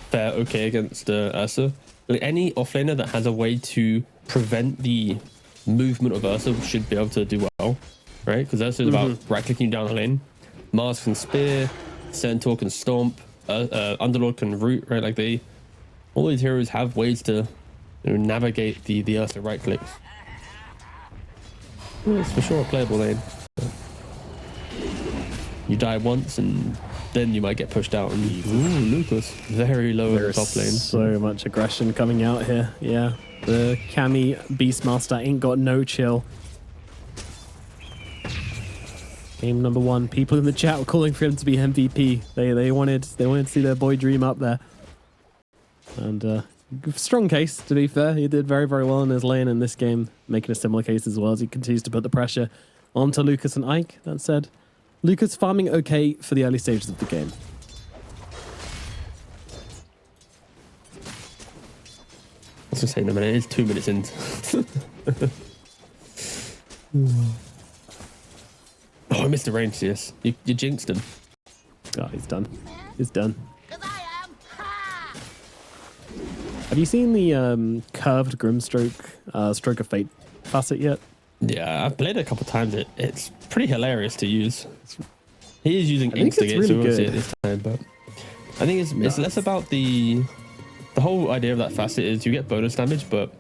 fare okay against Ursa. Like, any offlaner that has a way to prevent the movement of Ursa should be able to do well, right? Because Ursa is about right-clicking down the lane. Mars can spear, Centaur can stomp, Underlord can root, right? Like, all these heroes have ways to navigate the Ursa right-clicks. Well, it's for sure a playable lane. You die once and then you might get pushed out. And Lucas very low in the top lane. So much aggression coming out here. Yeah, the Cammy Beastmaster ain't got no chill. Game number 1. People in the chat were calling for him to be MVP. They wanted to see their boy Dream up there. And strong case, to be fair. He did very, very well in his lane in this game, making a similar case as well as he continues to put the pressure onto Lucas and Ike. That said, Lucas farming okay for the early stages of the game. I was going to say in a minute, it's 2 minutes in. Oh, I missed the range, CS. You jinxed him. Oh, he's done. He's done. Have you seen the curved Grimstroke Stroke of Fate facet yet? Yeah, I've played it a couple of times. It's pretty hilarious to use. He is using Instigate, really so we'll good. see it this time. But I think it's less about the whole idea of that facet is you get bonus damage, but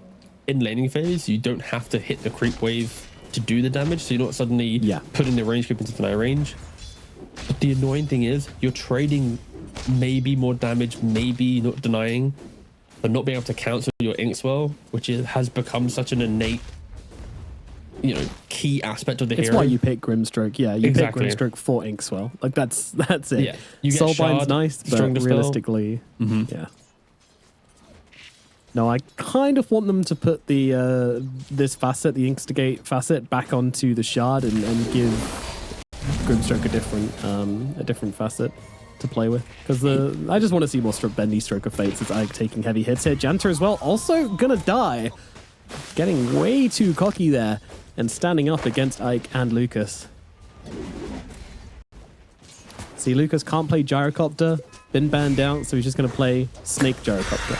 in laning phase you don't have to hit the creep wave to do the damage, so you're not suddenly putting the range creep into deny range. But the annoying thing is you're trading maybe more damage, maybe not denying, but not being able to cancel your Inkswell, which has become such an innate, you know, key aspect of the hero. It's why you pick Grimstroke. Yeah, you Exactly. pick Grimstroke for Inkswell. Like that's it. Yeah, you get Soulbind's Shard, nice, but Stronger Spell. realistically, yeah. No, I kind of want them to put the this facet, the Instigate facet, back onto the Shard and give Grimstroke a different facet to play with, because I just want to see more bendy Stroke of Fates as Ike taking heavy hits here. Janta as well, also gonna die, getting way too cocky there and standing up against Ike and Lucas. See, Lucas can't play Gyrocopter, been banned out, so he's just gonna play Snake Gyrocopter.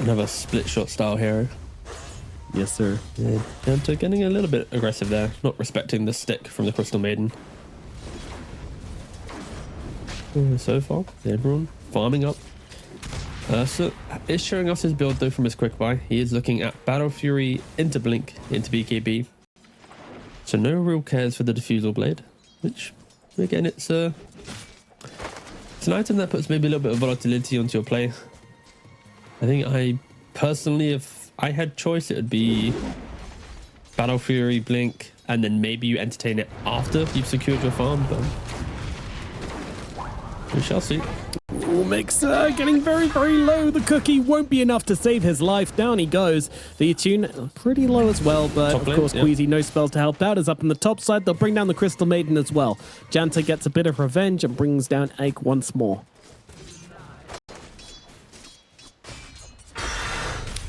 Another split shot style hero. Yes, sir. Yeah, Janta getting a little bit aggressive there, not respecting the stick from the Crystal Maiden. So far, everyone farming up. So is showing us his build though from his quick buy. He is looking at Battle Fury into Blink into BKB. So no real cares for the Diffusal Blade, which again it's an item that puts maybe a little bit of volatility onto your play. I think I personally, if I had choice, it would be Battle Fury, Blink, and then maybe you entertain it after you've secured your farm, but we shall see. Mixer getting very, very low. The cookie won't be enough to save his life. Down he goes. The Attune pretty low as well, but Top of lane, course yeah. Queasy no spells to help out. Is up on the top side. They'll bring down the Crystal Maiden as well. Janta gets a bit of revenge and brings down Ike once more.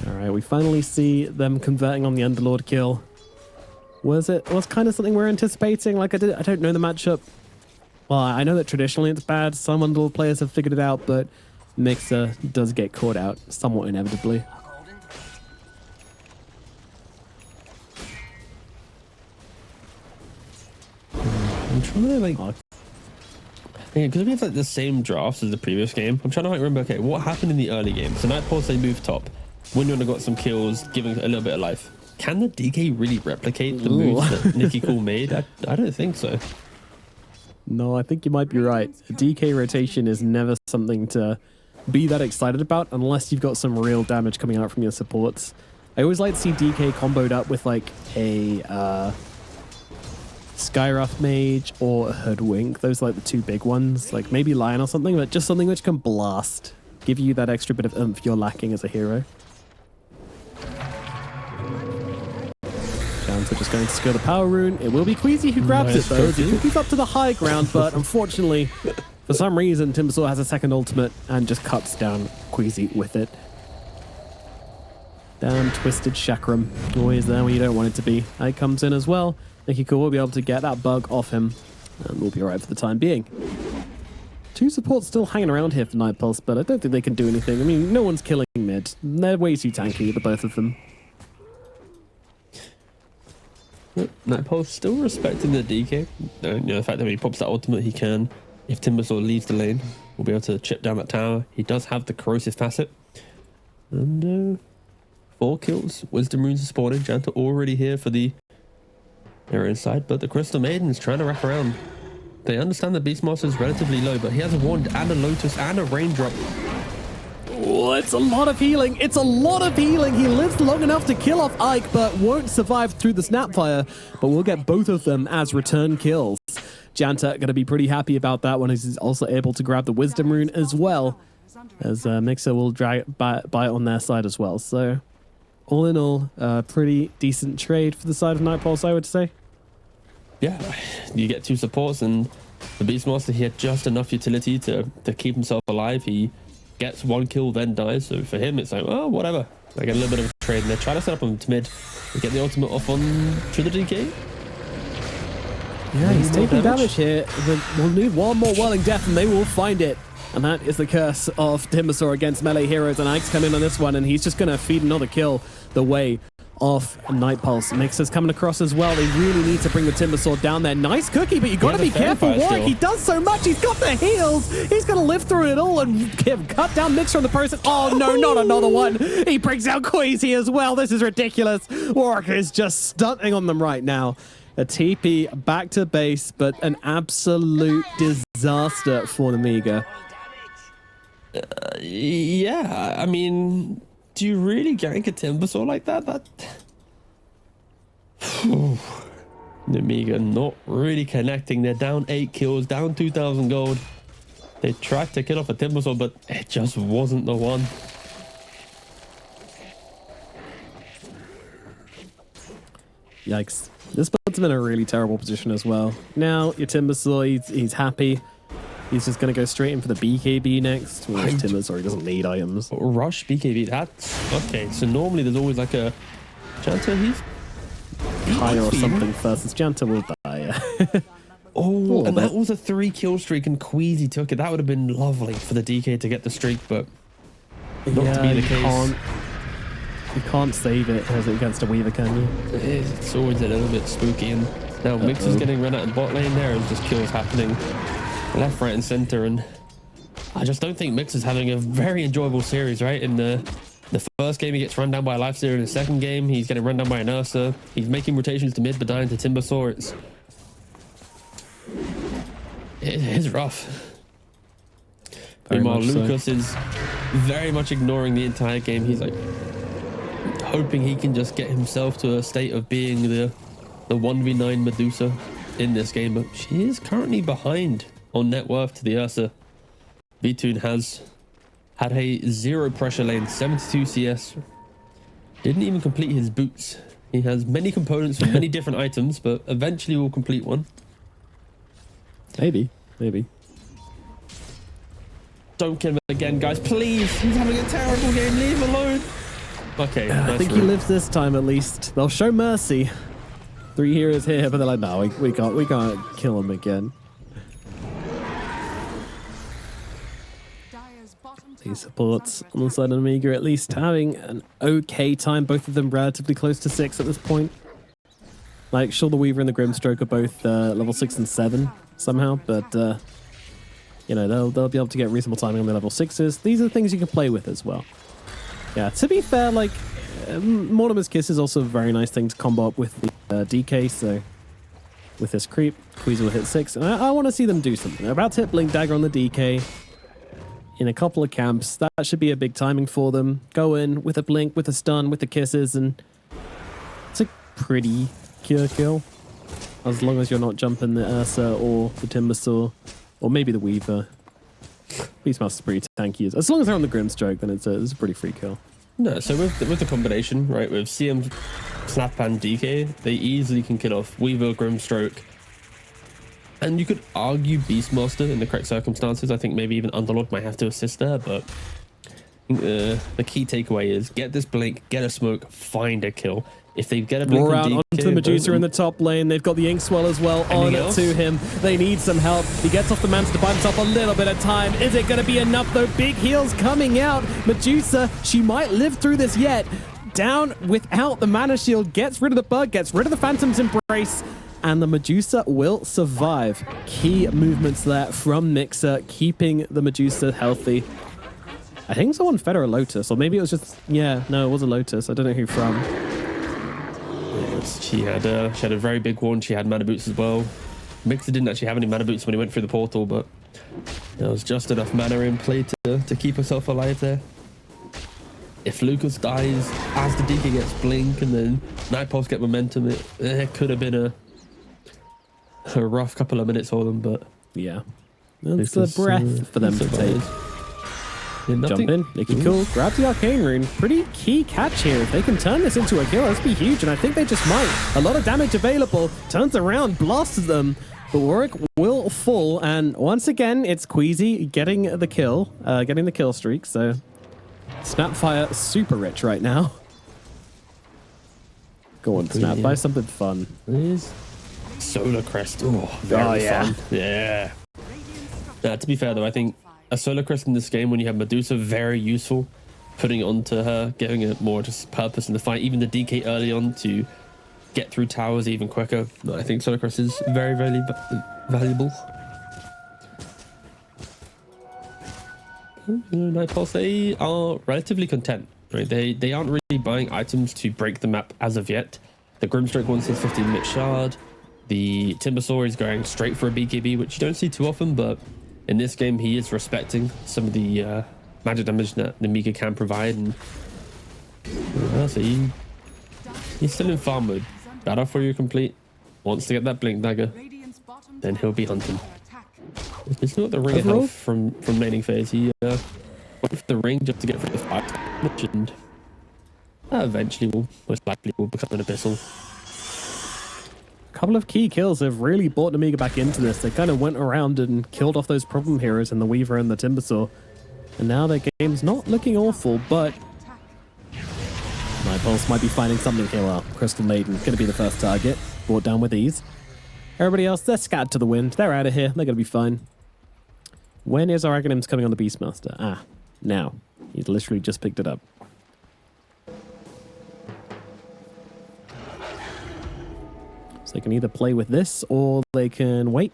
Alright, we finally see them converting on the Underlord kill. Was kind of something we're anticipating? Like I don't know the matchup. Well, I know that traditionally it's bad. Some Underlord players have figured it out, but Mixer does get caught out somewhat inevitably. I'm trying to like, because we have like the same drafts as the previous game. I'm trying to like remember, okay, what happened in the early game? So Night Pulse, they moved top. Windrunner got some kills, giving a little bit of life. Can the DK really replicate the moves that Nicky Cool made? I don't think so. No, I think you might be right. A DK rotation is never something to be that excited about unless you've got some real damage coming out from your supports. I always like to see DK comboed up with like a Skyruff Mage or a Hoodwink. Those are like the two big ones. Like maybe Lion or something, but just something which can blast. Give you that extra bit of oomph you're lacking as a hero. So just going to secure the power rune. It will be Queasy who grabs Nice it though. cookie. He's up to the high ground, but unfortunately, for some reason, Timbersaw has a second ultimate and just cuts down Queasy with it. Damn twisted chakram. Always there when you don't want it to be. Ike comes in as well. Nicky Cool will be able to get that bug off him, and we'll be alright for the time being. Two supports still hanging around here for Night Pulse, but I don't think they can do anything. I mean, no one's killing mid. They're way too tanky, the both of them. Night Pulse still respecting the DK. You know, the fact that when he pops that ultimate, he can, if Timbersaw leaves the lane, will be able to chip down that tower. He does have the corrosive facet. And 4 kills. Wisdom runes are spawning. Janta already here for the arrow inside, but the Crystal Maiden is trying to wrap around. They understand that Beastmaster is relatively low, but he has a wand and a Lotus and a raindrop. Oh, it's a lot of healing. It's a lot of healing. He lives long enough to kill off Ike, but won't survive through the Snapfire. But we'll get both of them as return kills. Janta going to be pretty happy about that one. He's also able to grab the Wisdom Rune as well, as Mixer will drag by on their side as well. So all in all, pretty decent trade for the side of Night Pulse, I would say. Yeah, you get 2 supports, and the Beastmaster, he had just enough utility to keep himself alive. He gets 1 kill, then dies. So for him, it's like, well, whatever. I get a little bit of a trade, and they're trying to set up on to mid and get the ultimate off on to the DK. Yeah, he's taking damage here. We'll need one more Whirling Death, and they will find it. And that is the curse of Timbersaw against melee heroes. And Ike's come in on this one, and he's just going to feed another kill the way of Night Pulse. Mixer's coming across as well. They really need to bring the Timbersaw down there. Nice cookie, but you got to be careful. Warwick, he does so much. He's got the heals. He's going to live through it all and cut down Mixer on the process. Oh, no, not another one. He brings out Queasy as well. This is ridiculous. Warwick is just stunting on them right now. A TP back to base, but an absolute disaster for Nemiga. Yeah, I mean, do you really gank a Timbersaw like that? Nemiga not really connecting. They're down 8 kills, down 2,000 gold. They tried to kill off a Timbersaw, but it just wasn't the one. Yikes. This puts him in a really terrible position as well. Now, your Timbersaw, he's happy. He's just going to go straight in for the BKB next. Well, Timbersaw, he doesn't need items. Rush BKB, that's... Okay, so normally there's always like a... Janta, he's... Higher or something first. It's Janta will die. Oh, and that was a 3 kill streak and Queasy took it. That would have been lovely for the DK to get the streak, but not to be the case. You can't save it against a Weaver, can you? It's always a little bit spooky. And now Mix is getting run out in bot lane there, and just kills happening left, right, and center. And I just don't think Mix is having a very enjoyable series, right? In the first game, he gets run down by a Lifestealer. In the second game, he's getting run down by an Ursa. He's making rotations to mid, but dying to Timbersaw. It is rough. Meanwhile, Lucas is very much ignoring the entire game. He's like hoping he can just get himself to a state of being the 1v9 Medusa in this game, but she is currently behind on net worth to the Ursa. Vtoon has had a 0 pressure lane, 72 CS. Didn't even complete his boots. He has many components for many different items, but eventually will complete one. Maybe. Don't kill him again, guys, please. He's having a terrible game. Leave him alone. Okay, I think he lives this time at least. They'll show mercy. 3 heroes here, but they're like, no, we can't kill him again. These supports on the side of Nemiga at least having an okay time. Both of them relatively close to 6 at this point. Like, sure, the Weaver and the Grimstroke are both level 6 and 7 somehow, but you know, they'll be able to get reasonable timing on the level 6s. These are the things you can play with as well. Yeah, to be fair, like, Mortimer's Kiss is also a very nice thing to combo up with the DK, so with this creep, Queasy will hit 6, and I want to see them do something. They're about to hit Blink Dagger on the DK in a couple of camps. That should be a big timing for them. Go in with a Blink, with a stun, with the kisses, and it's a pretty cure kill. As long as you're not jumping the Ursa or the Timbersaw, or maybe the Weaver. Beastmaster is pretty tanky. As long as they're on the Grimstroke, then it's a pretty free kill. No, so with the combination, right, with CM, Snap, and DK, they easily can kill off Weaver, Grimstroke, and you could argue Beastmaster in the correct circumstances. I think maybe even Underlord might have to assist there, but I think the key takeaway is get this Blink, get a smoke, find a kill. If they get a Blink Roar on out DK, onto the Medusa in the top lane. They've got the Inkswell as well on to him. They need some help. He gets off the Manta to buy himself a little bit of time. Is it going to be enough though? Big heals coming out. Medusa, she might live through this yet. Down without the mana shield. Gets rid of the bug. Gets rid of the Phantom's Embrace. And the Medusa will survive. Key movements there from Mixer, keeping the Medusa healthy. I think someone fed her a Lotus, or maybe it was just... Yeah, no, it was a Lotus. I don't know who from. She had a very big one. She had mana boots as well. Mixer didn't actually have any mana boots when he went through the portal, but there was just enough mana in play to keep herself alive there. If Lucas dies as the DK gets Blink and then Night Pulse get momentum, it could have been a rough couple of minutes for them, but yeah, it's a breath for them to take. Jump in, Nicky cool, grab the Arcane Rune. Pretty key catch here. If they can turn this into a kill, that's be huge, and I think they just might. A lot of damage available, turns around, blasts them, but Warwick will fall, and once again, it's Queasy getting the kill, getting the kill streak, so Snapfire super rich right now. Go on, Snap, buy something fun. Solar Crest, very fun. Yeah. To be fair though, I think a Solar Crest in this game, when you have Medusa, very useful. Putting it onto her, giving it more just purpose in the fight. Even the DK early on to get through towers even quicker. I think Solar Crest is very, very valuable. Night Pulse, they are relatively content. Right? They aren't really buying items to break the map as of yet. The Grimstroke wants his 15-minute shard. The Timbersaw is going straight for a BKB, which you don't see too often, but in this game, he is respecting some of the magic damage that Nemiga can provide. And so he's still in farm mode. Battle for you complete. Wants to get that blink dagger. Then he'll be hunting. It's not the ring of health from laning phase. He went for the ring just to get through the fight, and eventually will most likely will become an abyssal. A couple of key kills have really brought Nemiga back into this. They kind of went around and killed off those problem heroes in the Weaver and the Timbersaw. And now their game's not looking awful, but Nightpulse might be finding something here. Well, Crystal Maiden going to be the first target, brought down with ease. Everybody else, they're scattered to the wind. They're out of here. They're going to be fine. When is our Aghanims coming on the Beastmaster? Ah, now. He's literally just picked it up. So they can either play with this or they can wait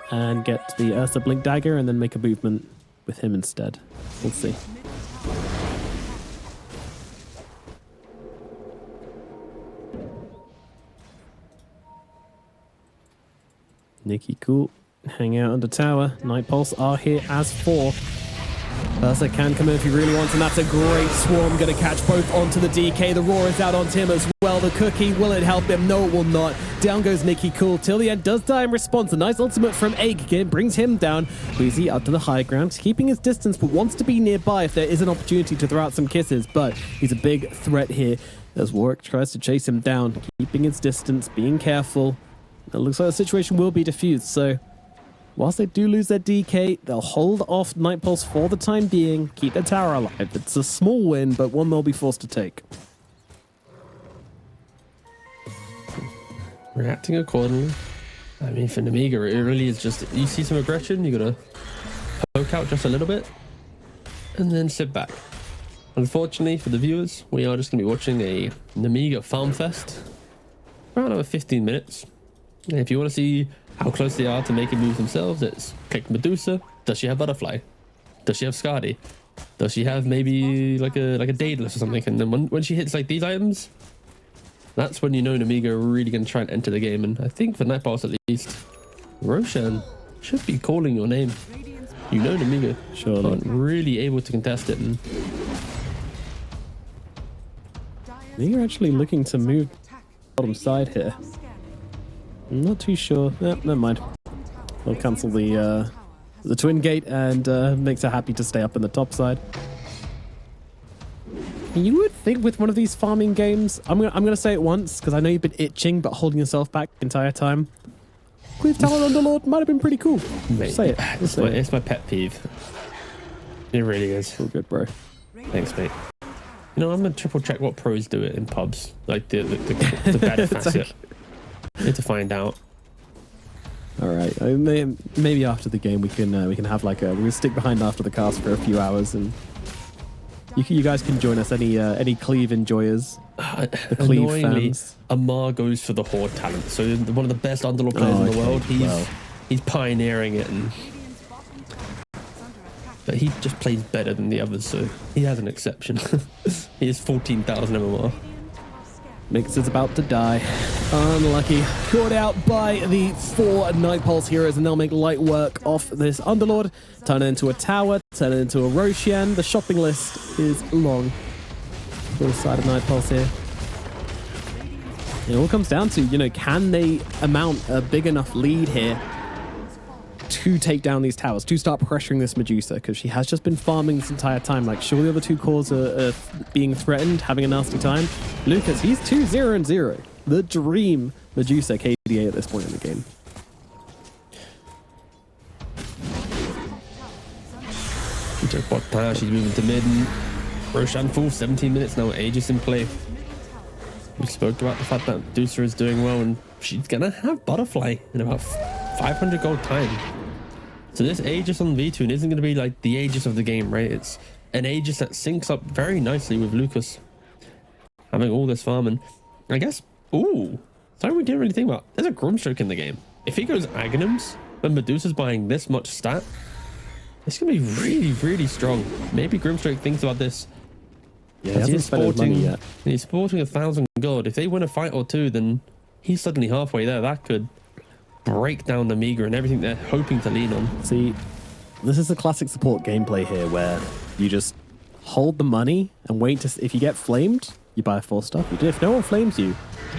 and get the Ursa Blink Dagger and then make a movement with him instead. We'll see. Nikki Cool, hang out under tower. Nightpulse are here as 4. Ursa can come in if he really wants, and that's a great swarm. Going to catch both onto the DK. The roar is out onto him as well. The cookie, will it help him? No, it will not. Down goes Nikki Cool. Till the end does die in response. A nice ultimate from Egg brings him down. Queasy up to the high ground, keeping his distance, but wants to be nearby if there is an opportunity to throw out some kisses. But he's a big threat here as Warwick tries to chase him down, keeping his distance, being careful. It looks like the situation will be diffused, so whilst they do lose their DK, they'll hold off Nightpulse for the time being, keep their tower alive. It's a small win, but one they'll be forced to take. Reacting accordingly. I mean, for Nemiga, it really is just, you see some aggression, you gotta poke out just a little bit, and then sit back. Unfortunately for the viewers, we are just gonna be watching a Nemiga farm fest for around 15 minutes. And if you want to see how close they are to making moves themselves, it's click Medusa. Does she have Butterfly? Does she have Skadi? Does she have maybe like a Daedalus or something? And then when she hits like these items, that's when you know Nemiga are really going to try and enter the game. And I think for Nightpulse at least, Roshan should be calling your name. You know Nemiga, Surely. but really able to contest it. And They're actually looking to move bottom side here. I'm not too sure. Never mind. They'll cancel the twin gate and makes her happy to stay up in the top side. You would think with one of these farming games, I'm gonna say it once because I know you've been itching but holding yourself back the entire time. Queen's Talon Underlord might have been pretty cool. mate, Say it. It's my pet peeve. It really is. All good, bro. Thanks, mate. You know, I'm gonna triple check what pros do it in pubs, like the better facet. Need to find out. All right. Maybe after the game we can have like we can stick behind after the cast for a few hours and you guys can join us. Any Cleave enjoyers, the Cleave fans. Amar goes for the Horde talent, so one of the best Underlord players in the world. He's pioneering it, but he just plays better than the others, so he has an exception. He is 14,000 MMR. Nyx is about to die. Unlucky. Caught out by the 4 Nightpulse heroes, and they'll make light work off this Underlord. Turn it into a tower, turn it into a Roshan. The shopping list is long for the side of Nightpulse here. It all comes down to, can they amount a big enough lead here to take down these towers, to start pressuring this Medusa, because she has just been farming this entire time. Like, sure, the other 2 cores are being threatened, having a nasty time. Lucas, he's 2-0-0. The dream Medusa KDA at this point in the game. She's moving to mid. Roshan full 17 minutes now. Aegis in play. We spoke about the fact that Medusa is doing well, and she's gonna have Butterfly in about 500 gold time. So this Aegis on V2 isn't going to be like the Aegis of the game, right? It's an Aegis that syncs up very nicely with Lucas having all this farm. And I guess, something we didn't really think about. There's a Grimstroke in the game. If he goes Aghanims when Medusa's buying this much stat, it's going to be really, really strong. Maybe Grimstroke thinks about this. Yeah, he hasn't spent his money yet. He's sporting 1,000 gold. If they win a fight or 2, then he's suddenly halfway there. That could break down Nemiga and everything they're hoping to lean on. See, this is a classic support gameplay here where You just hold the money and wait to. If you get flamed, you buy a 4-star. If no one flames you,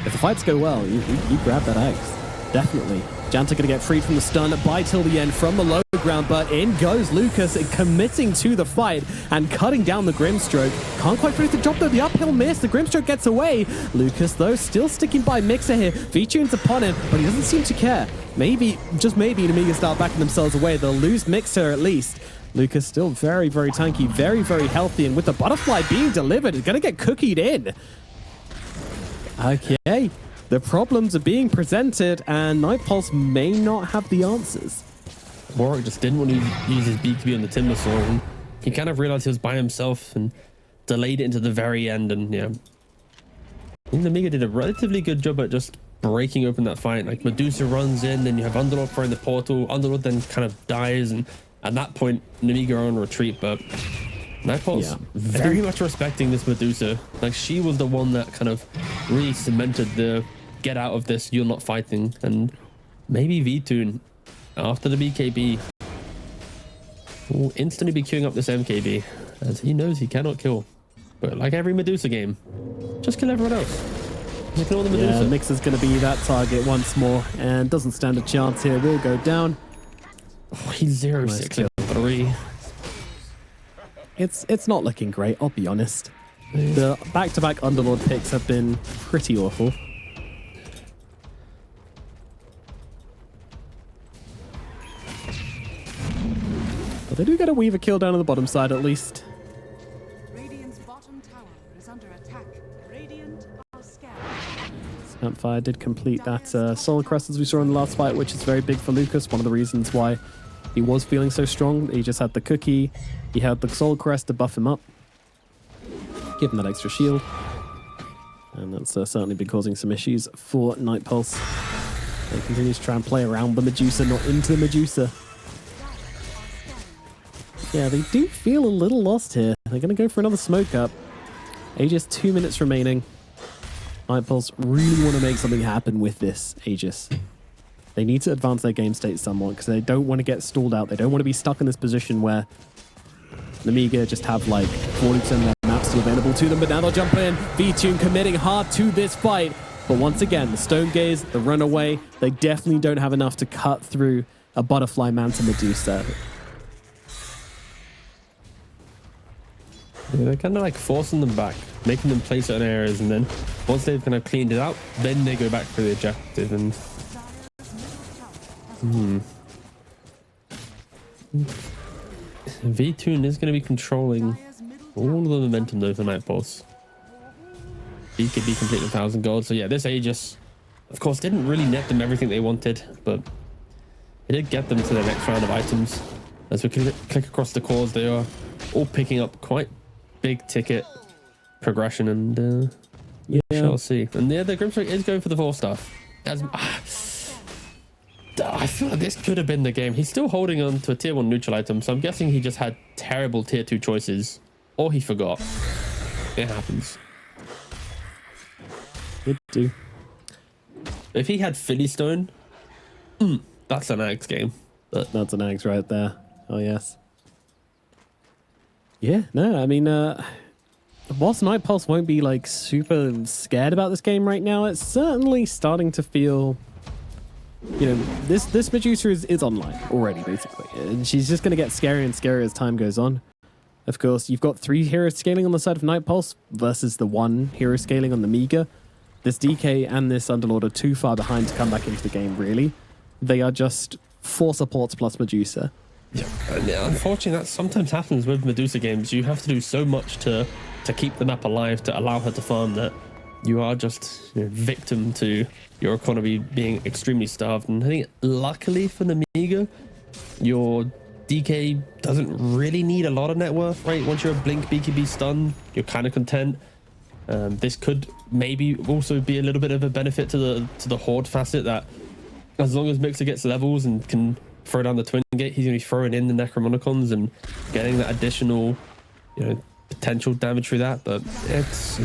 if the fights go well, you grab that axe. Definitely. Janta going to get freed from the stun by till the end from the low ground, but in goes Lucas, committing to the fight and cutting down the Grimstroke. Can't quite finish the job though. The uphill miss. The Grimstroke gets away. Lucas though still sticking by Mixer here. V-Tune's upon him, but he doesn't seem to care. Maybe, just maybe, Nemiga start backing themselves away. They'll lose Mixer at least. Lucas still very, very tanky, very, very healthy, and with the butterfly being delivered, it's going to get cookied in. Okay. The problems are being presented, and Night Pulse may not have the answers. Warwick just didn't want to use his BKB on the Timber Saw, and he kind of realized he was by himself and delayed it into the very end. And yeah, I think Nemiga did a relatively good job at just breaking open that fight. Like Medusa runs in, then you have Underlord throwing the portal. Underlord then kind of dies, and at that point, Nemiga are on retreat, but Night Pulse very much respecting this Medusa. Like she was the one that kind of really cemented the get out of this, you're not fighting. And maybe V-Tune after the BKB will instantly be queuing up this MKB, as he knows he cannot kill. But like every Medusa game, just kill everyone else. Just kill the Medusa. Yeah, Mixer's going to be that target once more, and doesn't stand a chance here. Will go down. Oh, he's 0-6 3. It's not looking great, I'll be honest. The back-to-back Underlord picks have been pretty awful. But they do get a Weaver kill down on the bottom side at least. Radiant's bottom tower is under attack. Radiant are scared. Snapfire did complete that Soul Crest as we saw in the last fight, which is very big for Lucas. One of the reasons why he was feeling so strong. He just had the cookie. He had the Soul Crest to buff him up. Give him that extra shield. And that's certainly been causing some issues for Night Pulse. They continue to try and play around the Medusa, not into the Medusa. Yeah, they do feel a little lost here. They're going to go for another smoke up. Aegis, 2 minutes remaining. Night Pulse really want to make something happen with this Aegis. They need to advance their game state somewhat because they don't want to get stalled out. They don't want to be stuck in this position where Nemiga just have like 40% of their map still available to them, but now they'll jump in. V-Tune committing hard to this fight. But once again, the Stone Gaze, the Runaway, they definitely don't have enough to cut through a Butterfly Manta Medusa. Yeah, they're kind of like forcing them back, making them play certain areas, and then once they've kind of cleaned it out, then they go back for the objective. And V-Tune is going to be controlling all of the momentum though for Night Pulse. He could be complete 1,000 gold. So yeah, this Aegis, of course, didn't really net them everything they wanted, but it did get them to the next round of items. As we click across the cores, they are all picking up quite big ticket progression, and we shall see. And yeah, the Grimstroke is going for the 4-star. I feel like this could have been the game. He's still holding on to a tier 1 neutral item, so I'm guessing he just had terrible tier 2 choices, or he forgot. It happens. It do. If he had Philly Stone, that's an Axe game. But that's an Axe right there. Oh yes. Yeah, no, I mean, whilst Night Pulse won't be like super scared about this game right now, it's certainly starting to feel, you know, this Medusa is online already, basically. And she's just going to get scarier and scarier as time goes on. Of course, you've got 3 heroes scaling on the side of Night Pulse versus the 1 hero scaling on the Nemiga. This DK and this Underlord are too far behind to come back into the game, really. They are just 4 supports plus Medusa. Yeah, unfortunately, that sometimes happens with Medusa games. You have to do so much to keep the map alive, to allow her to farm, that you are just, you know, victim to your economy being extremely starved. And I think luckily for Nemiga, your DK doesn't really need a lot of net worth, right? Once you're a Blink BKB stun, you're kind of content. This could maybe also be a little bit of a benefit to the Horde facet, that as long as Mixer gets levels and can throw down the Twin Gate, he's going to be throwing in the Necromonicons and getting that additional, you know, potential damage through that. But it's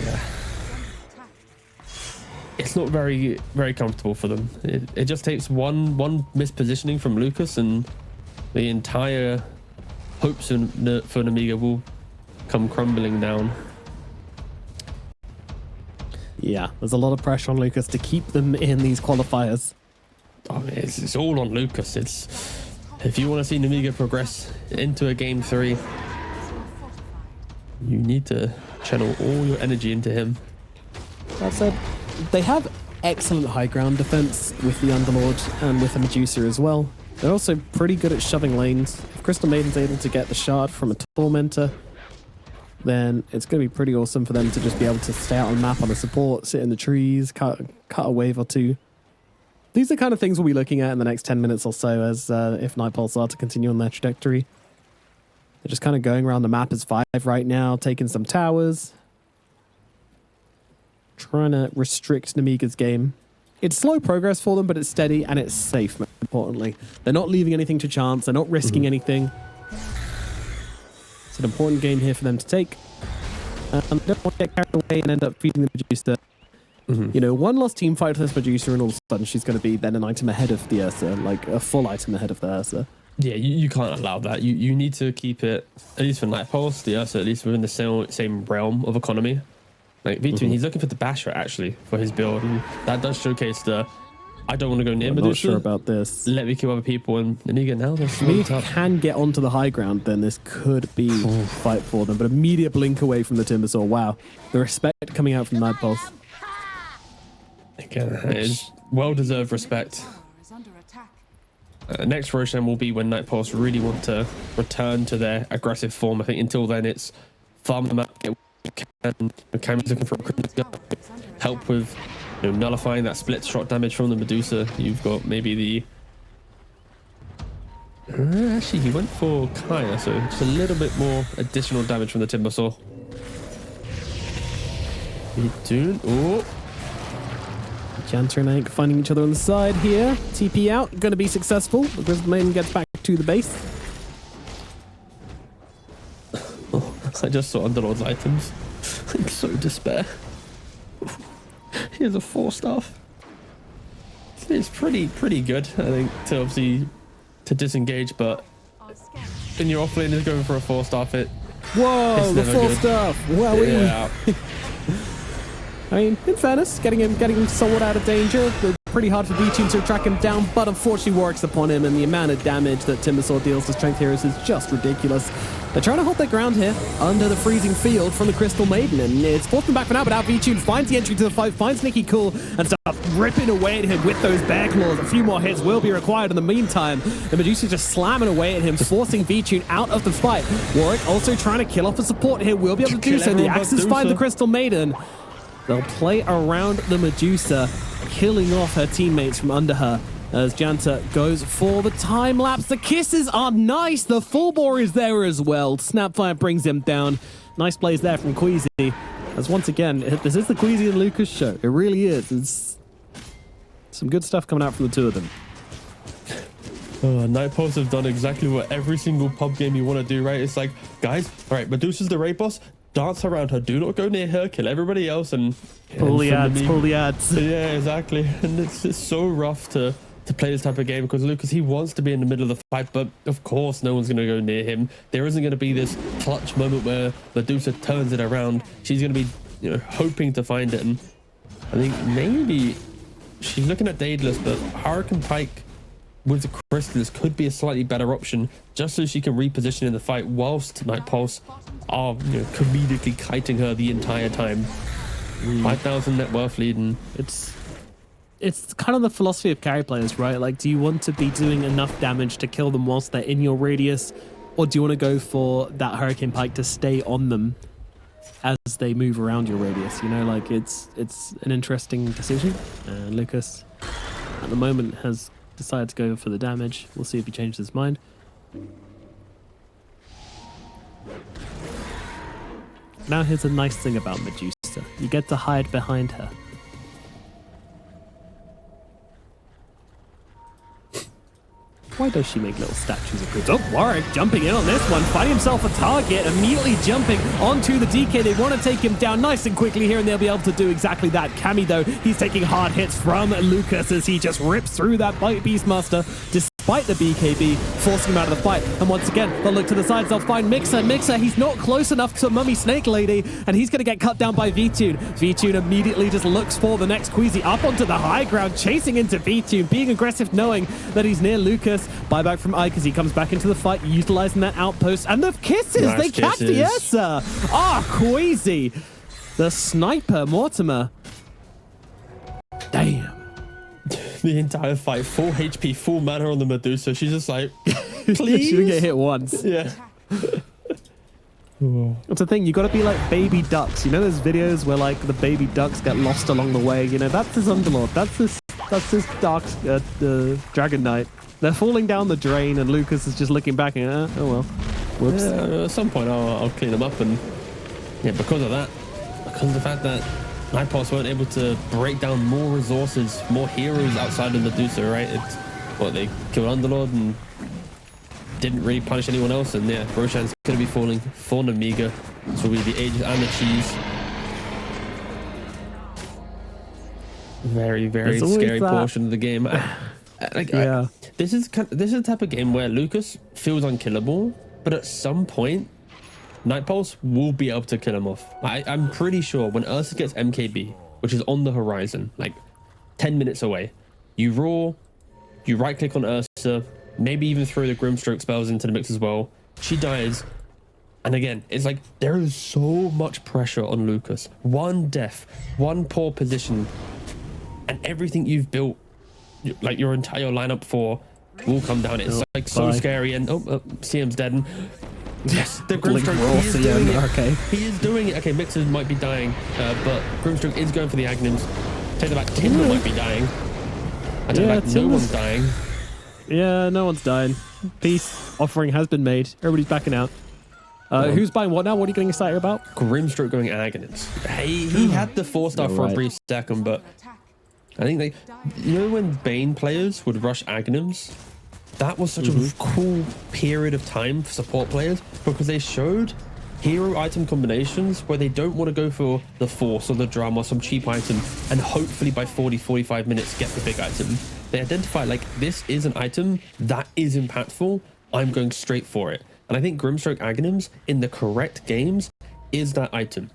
not very, very comfortable for them. It just takes one mispositioning from Lucas, and the entire hopes for Nemiga will come crumbling down. Yeah, there's a lot of pressure on Lucas to keep them in these qualifiers. Oh, it's all on Lucas. If you want to see Nemiga progress into a game 3, you need to channel all your energy into him. That said, they have excellent high ground defense with the Underlord and with the Medusa as well. They're also pretty good at shoving lanes. If Crystal Maiden's able to get the shard from a Tormentor, then it's going to be pretty awesome for them to just be able to stay out on the map on a support, sit in the trees, cut a wave or two. These are the kind of things we'll be looking at in the next 10 minutes or so as if Nightpulse are to continue on their trajectory. They're just kind of going around the map as 5 right now, taking some towers. Trying to restrict Nemiga's game. It's slow progress for them, but it's steady and it's safe, most importantly. They're not leaving anything to chance. They're not risking anything. It's an important game here for them to take. They don't want to get carried away and end up feeding the Medusa. You know, one lost team fight with this Medusa and all of a sudden she's going to be then an item ahead of the Ursa, like a full item ahead of the Ursa. Yeah, you can't allow that. You need to keep it, at least for Nightpulse, the Ursa, at least within the same realm of economy. Like V2, he's looking for the Basher actually for his build, and that does showcase the I don't want to go near Medusa. I'm not sure about this. Let me kill other people, and Nemiga now they're If we can get onto the high ground, then this could be a fight for them. But immediate blink away from the Timbersaw. Wow, the respect coming out from Nightpulse. Again, it is well-deserved respect. Next Roshan will be when Nightpulse really want to return to their aggressive form. I think until then it's farm the map, get Cameron's looking for a critical help with nullifying that split shot damage from the Medusa. You've got maybe the actually he went for Kaya, so just a little bit more additional damage from the Timbersaw. Oh, Janta and Hank finding each other on the side here. TP out, going to be successful. The Crystal Maiden gets back to the base. I just saw Underlord's items. I'm so despair. Here's a 4-staff. It's pretty good, I think, to obviously to disengage, but in your offlane is going for a 4-staff. Whoa, the 4-staff. Wow. Yeah. I mean, in fairness, getting him somewhat out of danger. Pretty hard for V-Tune to track him down, but unfortunately works upon him, and the amount of damage that Timbersaw deals to Strength Heroes is just ridiculous. They're trying to hold their ground here under the freezing field from the Crystal Maiden, and it's forced them back for now, but now V-Tune finds the entry to the fight, finds Nicky Cool, and starts ripping away at him with those bear claws. A few more hits will be required in the meantime. The Medusa just slamming away at him, forcing V-Tune out of the fight. Warwick also trying to kill off a support here, will be able to do so. The Axes find the Crystal Maiden. They'll play around the Medusa, killing off her teammates from under her as Janta goes for the time lapse. The kisses are nice. The full bore is there as well. Snapfire brings him down. Nice plays there from Queasy. As once again, this is the Queasy and Lucas show. It really is. It's some good stuff coming out from the two of them. Nightpulse have done exactly what every single pub game you want to do, right? It's like, guys, all right, Medusa's the raid boss. Dance around her, do not go near her, kill everybody else, and pull the ads. Yeah, exactly. And it's so rough to play this type of game because Lucas, he wants to be in the middle of the fight, but of course no one's going to go near him. There isn't going to be this clutch moment where Medusa turns it around. She's going to be hoping to find it, and I think maybe she's looking at Daedalus, but Hurricane Pike with the crystals could be a slightly better option just so she can reposition in the fight whilst Nightpulse are comedically kiting her the entire time. 5,000 net worth lead, and it's kind of the philosophy of carry players, right? Like, do you want to be doing enough damage to kill them whilst they're in your radius, or do you want to go for that Hurricane Pike to stay on them as they move around your radius? Like it's an interesting decision, and Lucas at the moment has decided to go for the damage. We'll see if he changes his mind. Now here's a nice thing about Medusa. You get to hide behind her. Why does she make little statues of goods? Oh, Warwick jumping in on this one, finding himself a target, immediately jumping onto the DK. They want to take him down nice and quickly here, and they'll be able to do exactly that. Cammy, though, he's taking hard hits from Lucas as he just rips through that Beastmaster, despite the BKB forcing him out of the fight. And once again, they'll look to the sides. They'll find Mixer. Mixer, he's not close enough to Mummy Snake Lady, and he's going to get cut down by V-Tune. V-Tune immediately just looks for the next Queasy up onto the high ground, chasing into V-Tune, being aggressive, knowing that he's near Lucas. Buyback from Ike as he comes back into the fight, utilizing that outpost. And the kisses, nice they catch the kisses. Ursa. Queasy, the sniper, Mortimer. Damn. The entire fight, full HP, full mana on the Medusa. She's just like, please. She didn't get hit once. Yeah. That's the thing, you gotta be like baby ducks. You know those videos where like the baby ducks get lost along the way? You know, that's his Underlord. That's this Dark Dragon Knight. They're falling down the drain and Lucas is just looking back and, oh well. Whoops. Yeah, at some point I'll clean them up, and yeah, because of that, because of the fact that Nightpulse weren't able to break down more resources, more heroes outside of Medusa, right? It's what they killed Underlord and didn't really punish anyone else, and yeah, Roshan's gonna be falling for Nemiga. This will be the Aegis and the Cheese. Very, very scary portion of the game. This is the type of game where Lucas feels unkillable, but at some point, Nightpulse will be able to kill him off. I'm pretty sure when Ursa gets MKB, which is on the horizon, like 10 minutes away, you roar, you right click on Ursa, maybe even throw the Grimstroke spells into the mix as well. She dies. And again, it's like there is so much pressure on Lucas. One death, one poor position, and everything you've built, like your entire lineup for, will come down. It's like so scary. And CM's dead. And yes, the Grimstroke, he is doing it. Okay. He is doing it. Okay, Mixer might be dying, but Grimstroke is going for the Aghanim's. Take the back, Timber might be dying. I don't know, no one's dying. Yeah, no one's dying. Peace offering has been made. Everybody's backing out. Who's buying what now? What are you getting excited about? Grimstroke going Aghanim's. He had the 4-star for a brief second, but I think you know when Bane players would rush Aghanim's? That was such a cool period of time for support players because they showed hero item combinations where they don't want to go for the Force or the Drum or some cheap item and hopefully by 40-45 minutes get the big item. They identify like, this is an item that is impactful, I'm going straight for it. And I think Grimstroke Aghanim's in the correct games is that item.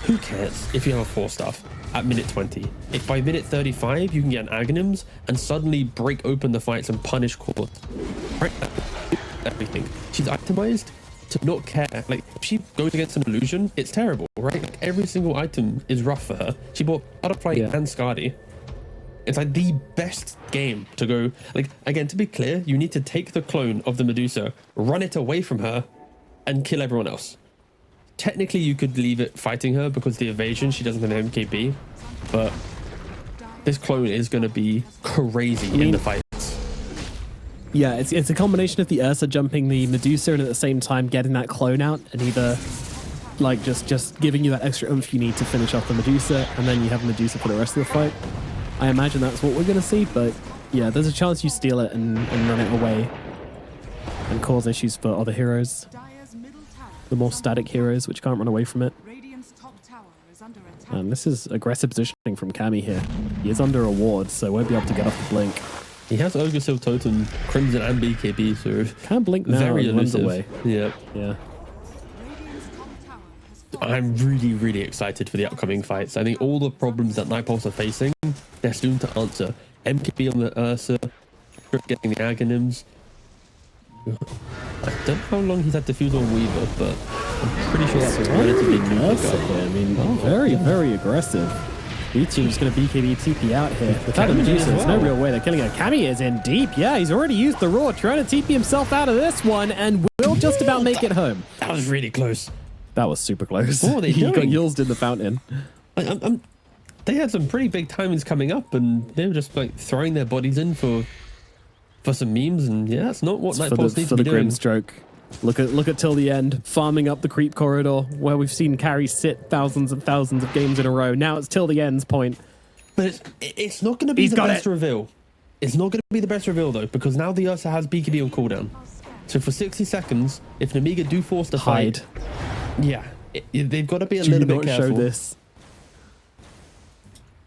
Who cares if you have a 4-star at minute 20? If by minute 35 you can get an Aghanim's and suddenly break open the fights and punish cores. Right? Everything. She's itemized to not care. Like, if she goes against an illusion, it's terrible, right? Like, every single item is rough for her. She bought Butterfly and Skadi. It's like the best game to go. Like, again, to be clear, you need to take the clone of the Medusa, run it away from her, and kill everyone else. Technically, you could leave it fighting her because the evasion, she doesn't have an MKB, but this clone is going to be crazy in the fights. Yeah, it's a combination of the Ursa jumping the Medusa and at the same time getting that clone out and either like just giving you that extra oomph you need to finish off the Medusa, and then you have Medusa for the rest of the fight. I imagine that's what we're going to see, but yeah, there's a chance you steal it and run it away and cause issues for other heroes. The more static heroes, which can't run away from it. And this is aggressive positioning from Cammy here. He is under a ward, so won't be able to get off the blink. He has Ogre Seal Totem, Crimson and BKB, so can't blink now, very and runs elusive. away. Yeah. I'm really, really excited for the upcoming fights. I think all the problems that Nightpulse are facing, they're soon to answer. MKB on the Ursa, getting the Aghanim's. I don't know how long he's had Diffuse on Weaver, but I'm pretty sure that's a relatively new pickup. I mean, very, very aggressive. V-Tune's going to BKB TP out here. Without the Medusa, there's no real way they're killing her. Cammy is in deep. Yeah, he's already used the Roar, trying to TP himself out of this one, and will just about make it home. That was really close. That was super close. What are they doing? He got Yulzed in the fountain. They had some pretty big timings coming up, and they were just like throwing their bodies in for some memes, and yeah, that's not what Nightpulse needs to be doing. Grimstroke. Look at till the end, farming up the creep corridor where we've seen carries sit thousands and thousands of games in a row. Now it's till the end's point. But it's not going to be the best reveal. It's not going to be the best reveal though, because now the Ursa has BKB on cooldown. So for 60 seconds, if Nemiga do force the fight, they've got to be a little bit careful. Show this.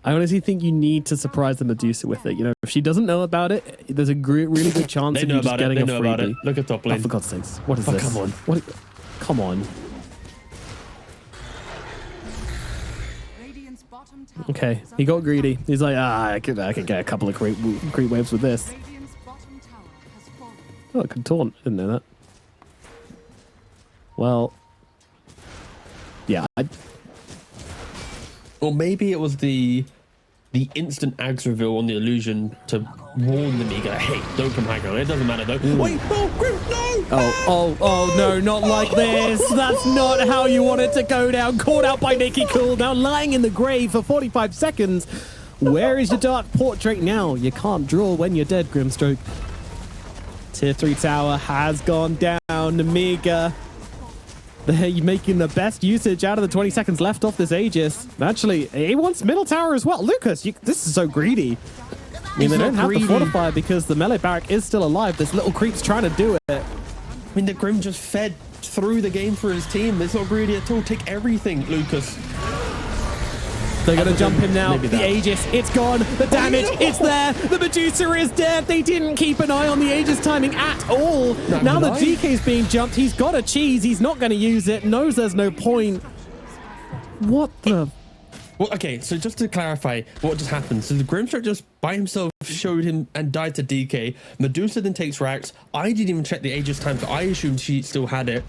I honestly think you need to surprise the Medusa with it. You know, if she doesn't know about it, there's a really good chance They of know you just about it. getting They a know about it. freebie. Look at top Oh, lane. for God's sakes. What is Oh, this? come on. What? Come on. Radiant's bottom tower Okay, is he got under greedy. He's like, I could get a couple of creep waves with this. attack. Radiant's bottom tower has fallen. Oh, it could taunt. Didn't know that. Well, yeah. Or maybe it was the instant Ags reveal on the illusion to warn Nemiga, hey, don't come high ground. It doesn't matter though. Wait, no, Grim, no! Oh, no, not like this. That's not how you want it to go down. Caught out by Nikki Cool, now lying in the grave for 45 seconds. Where is your Dark Portrait now? You can't draw when you're dead, Grimstroke. Tier 3 tower has gone down. Nemiga, they're making the best usage out of the 20 seconds left off this Aegis. Actually, he wants middle tower as well. Lucas, this is so greedy. I mean, they don't have the fortify because the melee barrack is still alive. This little creep's trying to do it. I mean, the Grim just fed through the game for his team. It's not greedy at all. Take everything, Lucas. They're going to jump him now. Maybe The that. Aegis, it's gone. The damage, it's there. The Medusa is dead. They didn't keep an eye on the Aegis timing at all. Not Now the gonna lie. DK's being jumped. He's got a cheese. He's not going to use it. Knows there's no point. What the... Well, okay, so just to clarify what just happened. So the Grimstroke just by himself showed him and died to DK. Medusa then takes Rax. I didn't even check the Aegis time, so I assumed she still had it.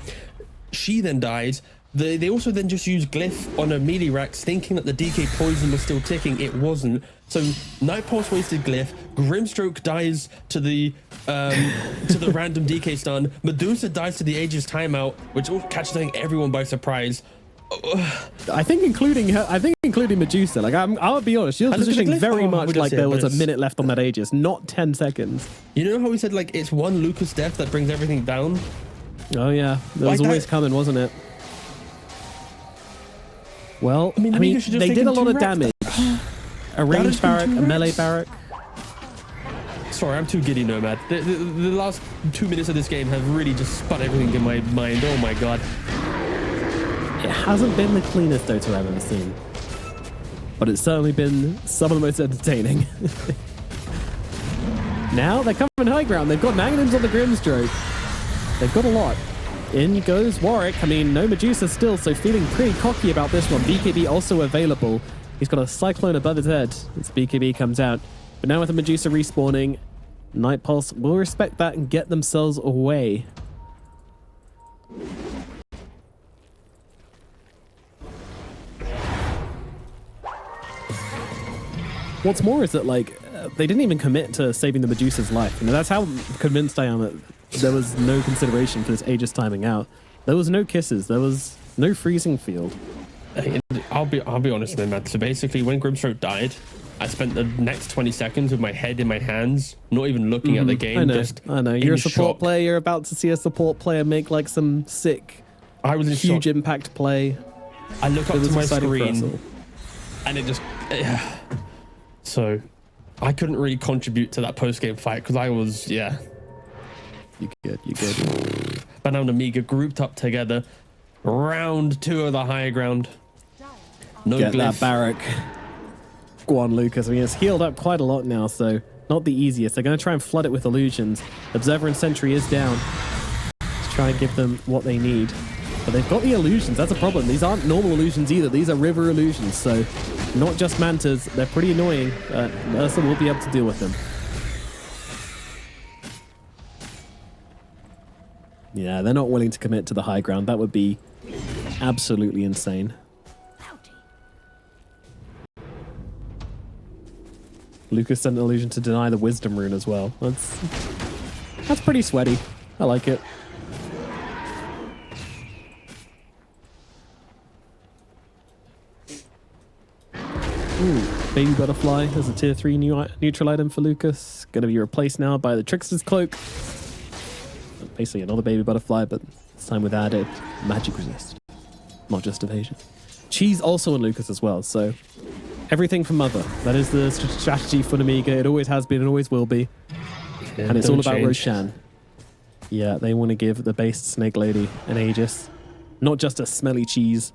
She then dies. They also then just used Glyph on a melee Rax, thinking that the DK poison was still ticking. It wasn't. So Night Pulse wasted Glyph. Grimstroke dies to the random DK stun. Medusa dies to the Aegis timeout, which all catches I think everyone by surprise. I think including her, I think including Medusa. Like, I'll be honest, she was I looked at the positioning glyph. very Oh, much we just like see it, there but was a it's- minute left on that Aegis, not 10 seconds. You know how we said like it's one Lucas death that brings everything down? Oh yeah, that was Like always that- coming, wasn't it? Well, I mean, Nemiga should just they take did a him lot two of racks. damage. A That range has been barrack, two a melee racks. barrack. Sorry, I'm too giddy, Nomad. The last 2 minutes of this game have really just spun everything in my mind. Oh my god. It hasn't been the cleanest Dota I've ever seen, but it's certainly been some of the most entertaining. Now they're coming high ground. They've got Magnums on the Grimstroke. They've got a lot. In goes Warwick. I mean, no Medusa still, so feeling pretty cocky about this one. BKB also available. He's got a Cyclone above his head as BKB comes out. But now with the Medusa respawning, Night Pulse will respect that and get themselves away. What's more is that, like, they didn't even commit to saving the Medusa's life. You know, that's how convinced I am that there was no consideration for this Aegis timing out. There was no kisses. There was no freezing field. I'll be honest, Nomad. So basically, when Grimstroke died, I spent the next 20 seconds with my head in my hands, not even looking at the game. I know. Just I know. in You're a support shock. player. You're about to see a support player make like some sick, I was in huge shock. impact play. I look up It was to my exciting for us screen, all. and it just. So, I couldn't really contribute to that post-game fight because I was, yeah. You good. You good. But now Nemiga grouped up together. Round 2 of the high ground. No Get that glyph. barrack. Go on, Lucas. I mean, it's healed up quite a lot now, so not the easiest. They're going to try and flood it with illusions. Observer and Sentry is down to try and give them what they need. But they've got the illusions. That's a problem. These aren't normal illusions either. These are river illusions, so not just mantas. They're pretty annoying, but Ursa will be able to deal with them. Yeah, they're not willing to commit to the high ground. That would be absolutely insane. Lucas sent an illusion to deny the wisdom rune as well. That's pretty sweaty. I like it. Ooh, baby butterfly as a tier 3 neutral item for Lucas. Going to be replaced now by the Trickster's Cloak. Basically another baby butterfly, but this time with added magic resist, not just evasion. Cheese also on Lucas as well, so everything for Mother. That is the strategy for Nemiga. It always has been and always will be. Yeah, And it's all don't about change. Roshan. Yeah, they want to give the based Snake Lady an Aegis, not just a smelly cheese.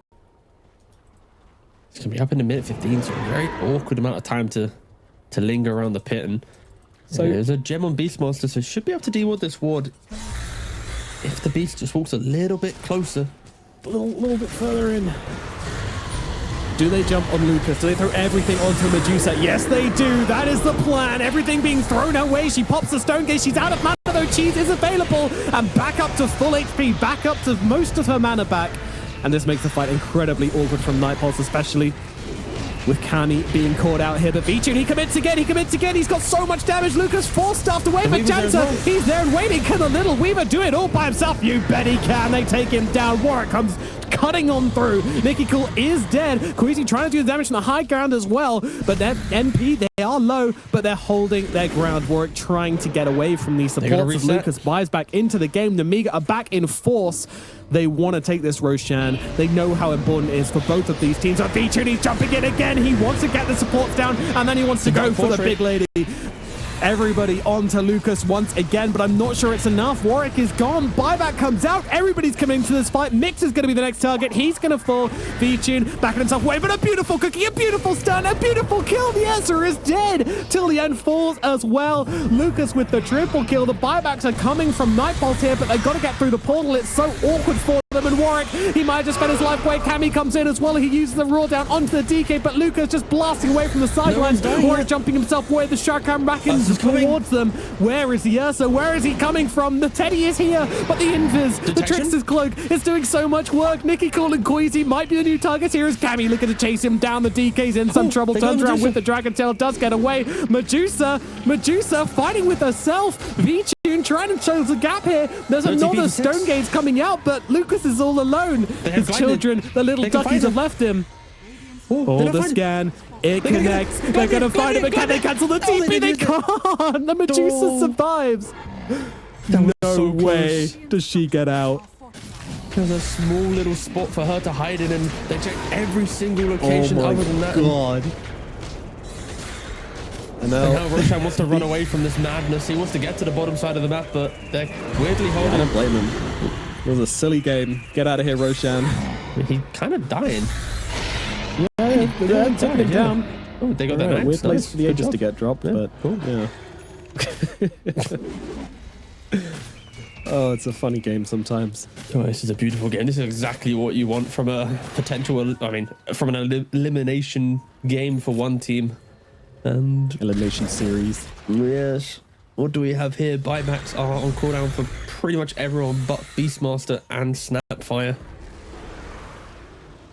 It's going to be up in a minute 15, so a very awkward amount of time to linger around the pit. And so there's a gem on Beastmaster, so should be able to deal with this ward if the Beast just walks a little bit closer. A little bit further in. Do they jump on Lucas? Do they throw everything onto Medusa? Yes, they do. That is the plan. Everything being thrown away. She pops the stone gate. She's out of mana, though. Cheese is available. And back up to full HP. Back up to most of her mana back. And this makes the fight incredibly awkward from Nightpulse, especially with Cammy being caught out here. But Vichun, he commits again. He commits again. He's got so much damage. Lucas force-stuffed away. But Jansa, he's there and waiting. Can the little Weaver do it all by himself? You bet he can. They take him down. Warwick comes cutting on through. Nicky Cool is dead. Queasy trying to do the damage from the high ground as well. But their MP, they are low, but they're holding their ground. Warwick trying to get away from these supports as Lucas buys back into the game. Nemiga are back in force. They want to take this Roshan. They know how important it is for both of these teams. Vichun, he's jumping in again. He wants to get the supports down, and then he wants to go for the big lady. Everybody onto Lucas once again, but I'm not sure it's enough. Warwick is gone. Buyback comes out. Everybody's coming into this fight. Mix is going to be the next target. He's going to fall. Vichun backing himself away, but a beautiful cookie, a beautiful stun, a beautiful kill. The answer is dead. Till the end falls as well. Lucas with the triple kill. The buybacks are coming from Nightpulse here, but they've got to get through the portal. It's so awkward for them. And Warwick, he might have just spent his life away. Cammy comes in as well. He uses the raw down onto the DK, but Lucas just blasting away from the sidelines. Warwick jumping himself away. The Sharkan Racken towards them. Where is the Ursa? Where is he coming from? The Teddy is here, but the Invis, the Trickster's Cloak is doing so much work. Nicky Cool and Queasy might be the new targets here as Cammy looking to chase him down. The DK's in some trouble. Turns around with the Dragon Tail, does get away. Medusa fighting with herself. Vichun trying to close the gap here. There's another Stone Gaze coming out, but Lucas is all alone. His children, the little duckies have left him. Oh, the scan. It connects. They're going to find it, but can they cancel the TP? They can't. The Medusa survives. No way does she get out. There's a small little spot for her to hide in, and they check every single location other than that. God. And now Roshan wants to run away from this madness. He wants to get to the bottom side of the map, but they're weirdly holding. I don't blame him. It was a silly game. Get out of here, Roshan. He's kind of dying. Yeah, they're taking him down. Oh, they got that next. Weird place for the Aegis to get dropped, but cool. Yeah. Oh, it's a funny game sometimes. Oh, this is a beautiful game. This is exactly what you want from a potential, from an elimination game for one team. And elimination series. Yes. What do we have here? Buybacks are on cooldown for pretty much everyone but Beastmaster and Snapfire.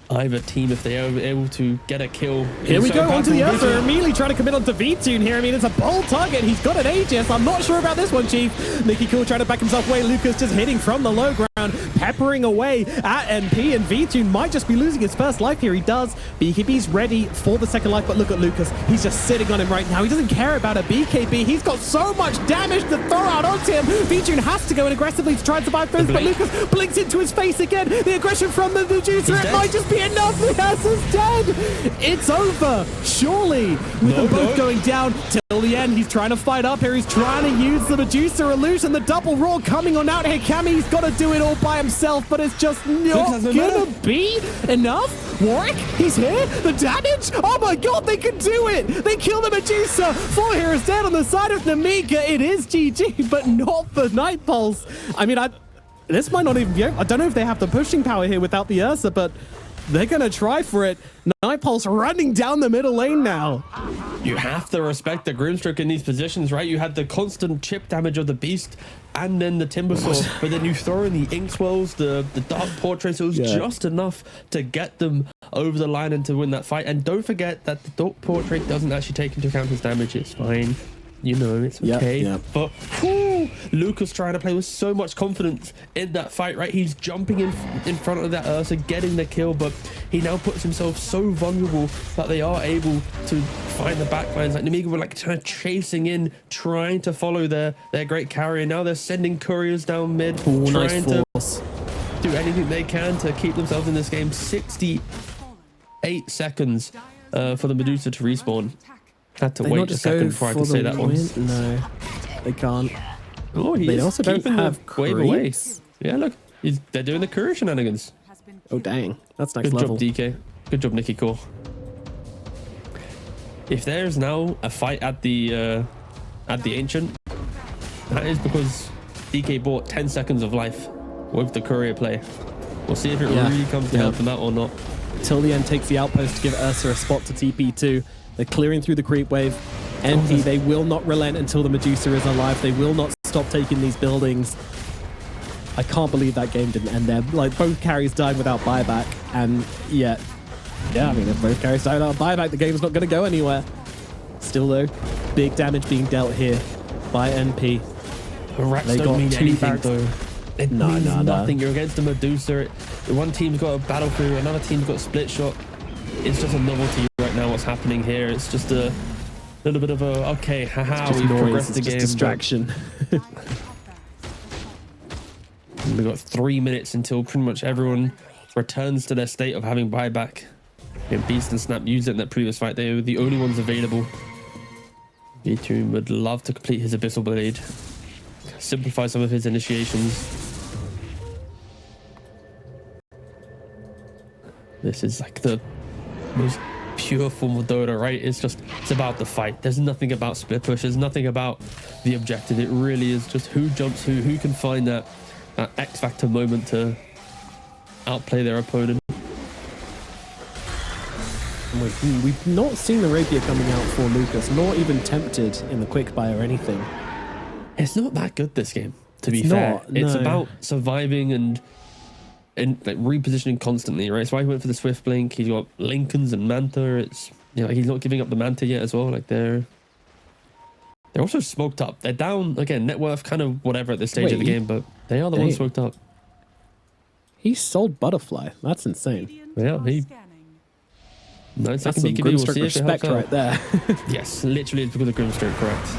Either team, if they are able to get a kill. Here we go onto the other. Immediately trying to commit onto Vichun here. I mean, it's a bold target. He's got an Aegis. I'm not sure about this one, Chief. Nicky Cool trying to back himself away. Lucas just hitting from the low ground, peppering away at MP, and Vichun might just be losing his first life here. He does. BKB's ready for the second life, but look at Lucas. He's just sitting on him right now. He doesn't care about a BKB. He's got so much damage to throw out onto him. Vichun has to go in aggressively to try and survive first, but Lucas blinks into his face again. The aggression from the Medusa. It might just be enough. The Ursa's dead. It's over. Surely. With them both going down till the end. He's trying to fight up here. He's trying to use the Medusa illusion. The double roar coming on out here. Cammy's got to do it all by himself, but it's just not going to be enough. Warwick, he's here. The damage. Oh my God, they can do it. They kill the Medusa. 4 heroes dead on the side of Nemiga. It is GG, but not for Nightpulse. I mean, this might not even be. I don't know if they have the pushing power here without the Ursa, but they're going to try for it. Nightpulse running down the middle lane now. You have to respect the Grimstroke in these positions, right? You had the constant chip damage of the Beast and then the Timbersaw, but then you throw in the Ink Swells, the Dark Portraits. It was just enough to get them over the line and to win that fight. And don't forget that the Dark Portrait doesn't actually take into account his damage. It's fine. You know, it's okay. But Lucas trying to play with so much confidence in that fight, right? He's jumping in front of that Ursa, getting the kill, but he now puts himself so vulnerable that they are able to find the backlines. Like Nemiga were like kind of chasing in, trying to follow their great carrier. Now they're sending couriers down mid, trying to do anything they can to keep themselves in this game. 68 seconds for the Medusa to respawn. Had to wait a second before I could say that one. No, they can't. Oh, they also don't have wave away. Yeah, look, they're doing the courier shenanigans. Oh, dang. That's next level. level. Good job, DK. Good job, Nicky Cool. if there's now a fight at the Ancient, that is because DK bought 10 seconds of life with the courier play. We'll see if it really comes to help them out or not. Till the end takes the outpost to give Ursa a spot to TP2. They're clearing through the creep wave. NP, they will not relent until the Medusa is alive. They will not stop taking these buildings. I can't believe that game didn't end there. Like, both carries died without buyback, and yet, I mean, if both carries died without buyback, the game's not going to go anywhere. Still, though, big damage being dealt here by NP. Rats don't mean anything, though. It means no. nothing. You're against the Medusa. One team's got a battle through, another team's got split shot. It's just a novelty right now what's happening here. It's just a little bit of a, okay, haha, we've progressed the game. Just distraction. We've got 3 minutes until pretty much everyone returns to their state of having buyback. And Beast and Snap used it in that previous fight. They were the only ones available. V2 would love to complete his Abyssal Blade, simplify some of his initiations. This is like the most pure form of Dota, right? It's about the fight. There's nothing about split push. There's nothing about the objective. It really is just who jumps who can find that X factor moment to outplay their opponent. We've not seen the rapier coming out for Lucas, nor even tempted in the quick buy or anything. It's not that good this game, to be fair. It's about surviving and like repositioning constantly, right? So I went for the Swift Blink. He's got Lincolns and Manta. It's, you know, he's not giving up the Manta yet as well. Like they're also smoked up. They're down again, net worth kind of whatever at this stage of the game, but they are the ones smoked up. He sold Butterfly. That's insane. Yeah, he. That's some Grimstroke respect right there. Yes, literally it's because of Grimstroke, correct.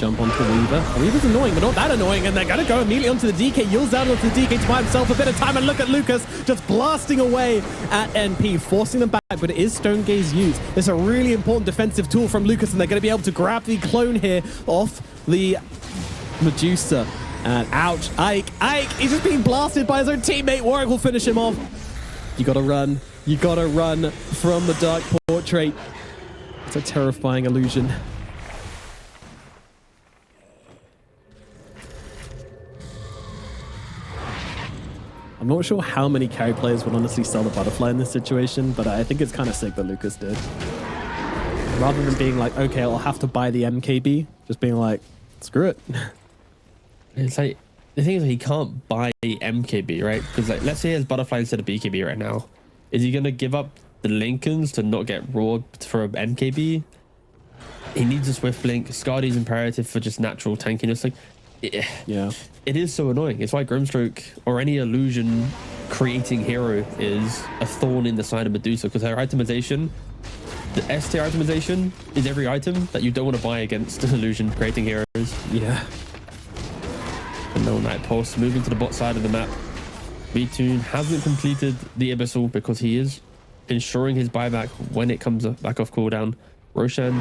Jump onto Weaver. Weaver's annoying, but not that annoying, and they're going to go immediately onto the DK. Yules out onto the DK to buy himself a bit of time, and look at Lucas just blasting away at NP, forcing them back, but it is Stone Gaze used. It's a really important defensive tool from Lucas, and they're going to be able to grab the clone here off the Medusa. And ouch, Ike, he's just being blasted by his own teammate. Warwick will finish him off. You got to run. You got to run from the Dark Portrait. It's a terrifying illusion. I'm not sure how many carry players would honestly sell the Butterfly in this situation, but I think it's kind of sick that Lucas did. Rather than being like, okay, I'll have to buy the MKB, just being like, screw it. It's like, the thing is he can't buy MKB, right? Because like, let's say he has Butterfly instead of BKB right now. Is he going to give up the Lincolns to not get roared for MKB? He needs a Swift Blink. Scardy's imperative for just natural tankiness. Like, yeah, it is so annoying. It's why Grimstroke or any illusion creating hero is a thorn in the side of Medusa, because her itemization, the S tier itemization, is every item that you don't want to buy against illusion creating heroes. Yeah. And no Night Pulse moving to the bot side of the map. V2 hasn't completed the Abyssal because he is ensuring his buyback when it comes back off cooldown. Roshan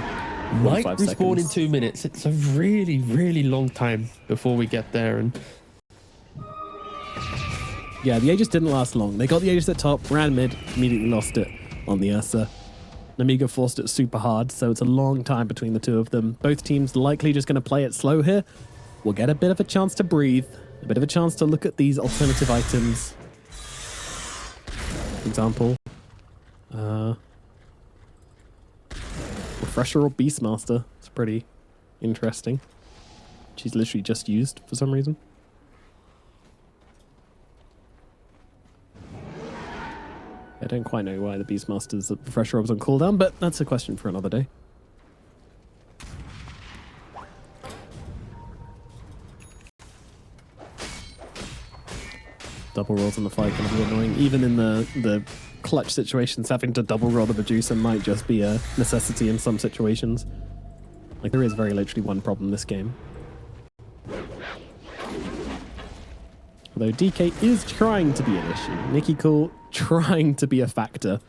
might respawn in 2 minutes. It's a really, really long time before we get there. And yeah, the Aegis didn't last long. They got the Aegis at top, ran mid, immediately lost it on the Ursa. Nemiga forced it super hard, so it's a long time between the two of them. Both teams likely just going to play it slow here. We'll get a bit of a chance to breathe, a bit of a chance to look at these alternative items. For example, Refresher or Beastmaster. It's pretty interesting. She's literally just used for some reason. I don't quite know why the Beastmaster's Refresher was on cooldown, but that's a question for another day. Double rolls on the fight can be annoying. Even in the clutch situations, having to double roll the Medusa might just be a necessity in some situations. Like, there is very literally one problem this game. Although DK is trying to be an issue. Nikki Cool trying to be a factor.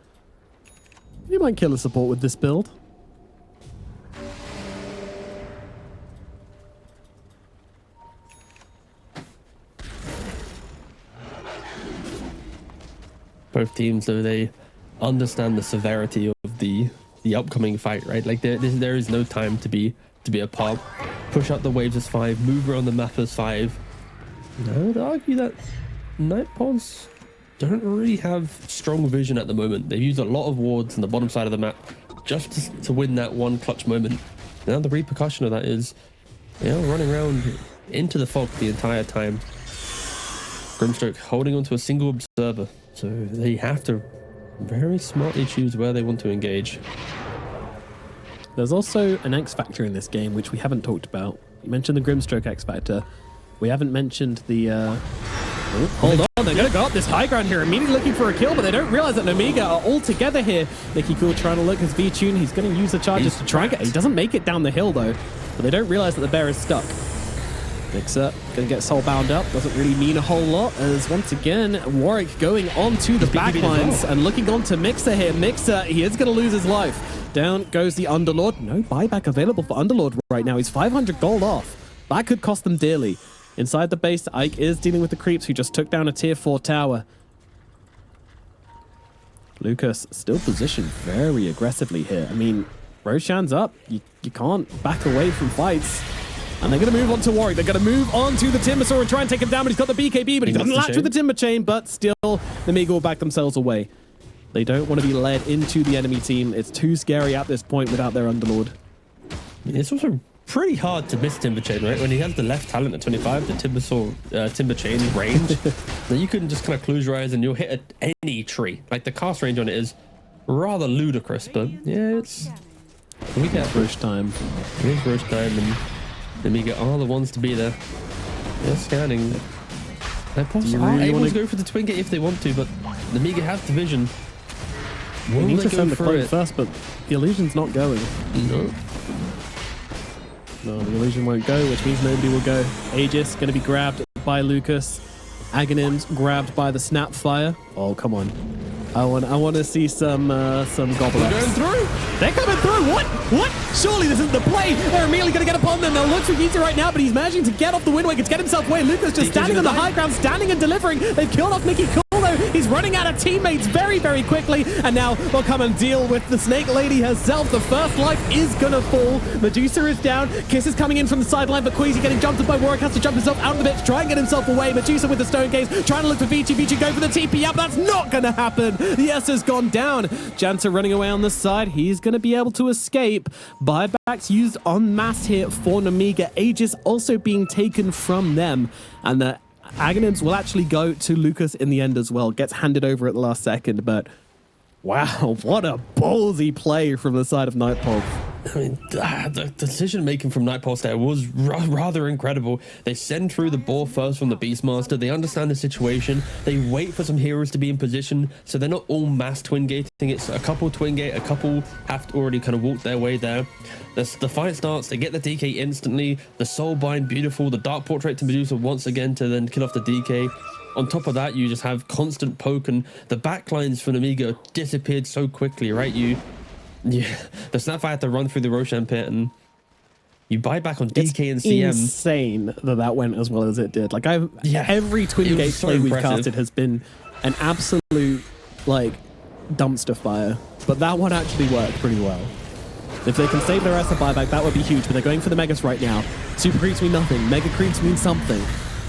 He might kill a support with this build. both teams, though, they understand the severity of the the upcoming fight, right? Like there is no time to be apart. Push out the waves as 5, move around the map as 5. I would argue that Nightpaws don't really have strong vision at the moment. They've used a lot of wards on the bottom side of the map just to win that one clutch moment. Now the repercussion of that is, you know, running around into the fog the entire time. Grimstroke holding onto a single observer, so they have to very smartly choose where they want to engage. There's also an X factor in this game, which we haven't talked about. You mentioned the Grimstroke X factor. We haven't mentioned the... Oh, hold on, they're going to go up this high ground here, immediately looking for a kill, but they don't realize that Nemiga are all together here. Nicky Cool trying to look his V-Tune. He's going to use the charges to try and get... He doesn't make it down the hill, though, but they don't realize that the bear is stuck. Mixer going to get soul bound up. Doesn't really mean a whole lot, as once again, Warwick going on to the backlines and looking on to Mixer here. Mixer, he is going to lose his life. Down goes the Underlord. No buyback available for Underlord right now. He's 500 gold off. That could cost them dearly. Inside the base, Ike is dealing with the creeps who just took down a tier 4 tower. Lucas still positioned very aggressively here. I mean, Roshan's up. You can't back away from fights. And they're going to move on to Warwick. They're going to move on to the Timbersaw and try and take him down, but he's got the BKB, but he doesn't latch with the Timber Chain, but still, Nemiga will back themselves away. They don't want to be led into the enemy team. It's too scary at this point without their Underlord. It's also pretty hard to miss Timber Chain, right? When he has the left talent at 25, the Timber Chain range, then you can just kind of close your eyes and you'll hit any tree. Like the cast range on it is rather ludicrous, but yeah, it's... We get rush time. It is rush time, and Nemiga are the ones to be there. They're scanning. They're possibly able to go for the Twin Gate if they want to, but Nemiga have the vision. They need to send the cloak first, but the illusion's not going. No, the illusion won't go, which means nobody will go. Aegis going to be grabbed by Lucas. Aghanims grabbed by the Snapfire. Oh, come on. I want to see some Goblins. They're going through. They're coming through. What? Surely this isn't the play. They're immediately going to get upon them. They'll look for Geeta right now, but he's managing to get off the Wind Waker to get himself away. Lucas just standing on the high ground, standing and delivering. They've killed off Nicky Cool, though. He's running out of teammates very, very quickly. And now they'll come and deal with the Snake Lady herself. The first life is going to fall. Medusa is down. Kiss is coming in from the sideline, but Queasy getting jumped up by Warwick. Has to jump himself out of the bit to try and get himself away. Medusa with the Stone Case, trying to look for Vici. Vici go for the TP up. That's not going to happen. The S has gone down. Janser running away on the side. He's going to be able to escape. Buybacks used en masse here for Nemiga. Aegis also being taken from them. And the Aghanims will actually go to Lucas in the end as well. Gets handed over at the last second, but wow, what a ballsy play from the side of Nightpulse. I mean, the decision making from Nightpulse there was rather incredible. They send through the ball first from the Beastmaster. They understand the situation. They wait for some heroes to be in position, so they're not all mass twin gating. It's a couple twin gate, a couple have to already kind of walk their way there. The fight starts. They get the DK instantly. The Soulbind, beautiful. The Dark Portrait to Medusa once again to then kill off the DK. On top of that, you just have constant poke, and the backlines for Nemiga disappeared so quickly, right? Yeah, the Snapfire had to run through the Roshan pit, and you buy back on DK and CM. It's insane that went as well as it did. Like every Twin Gate play we've casted has been an absolute dumpster fire, but that one actually worked pretty well. If they can save the rest of buyback, that would be huge, but they're going for the Megas right now. Super creeps mean nothing. Mega creeps mean something.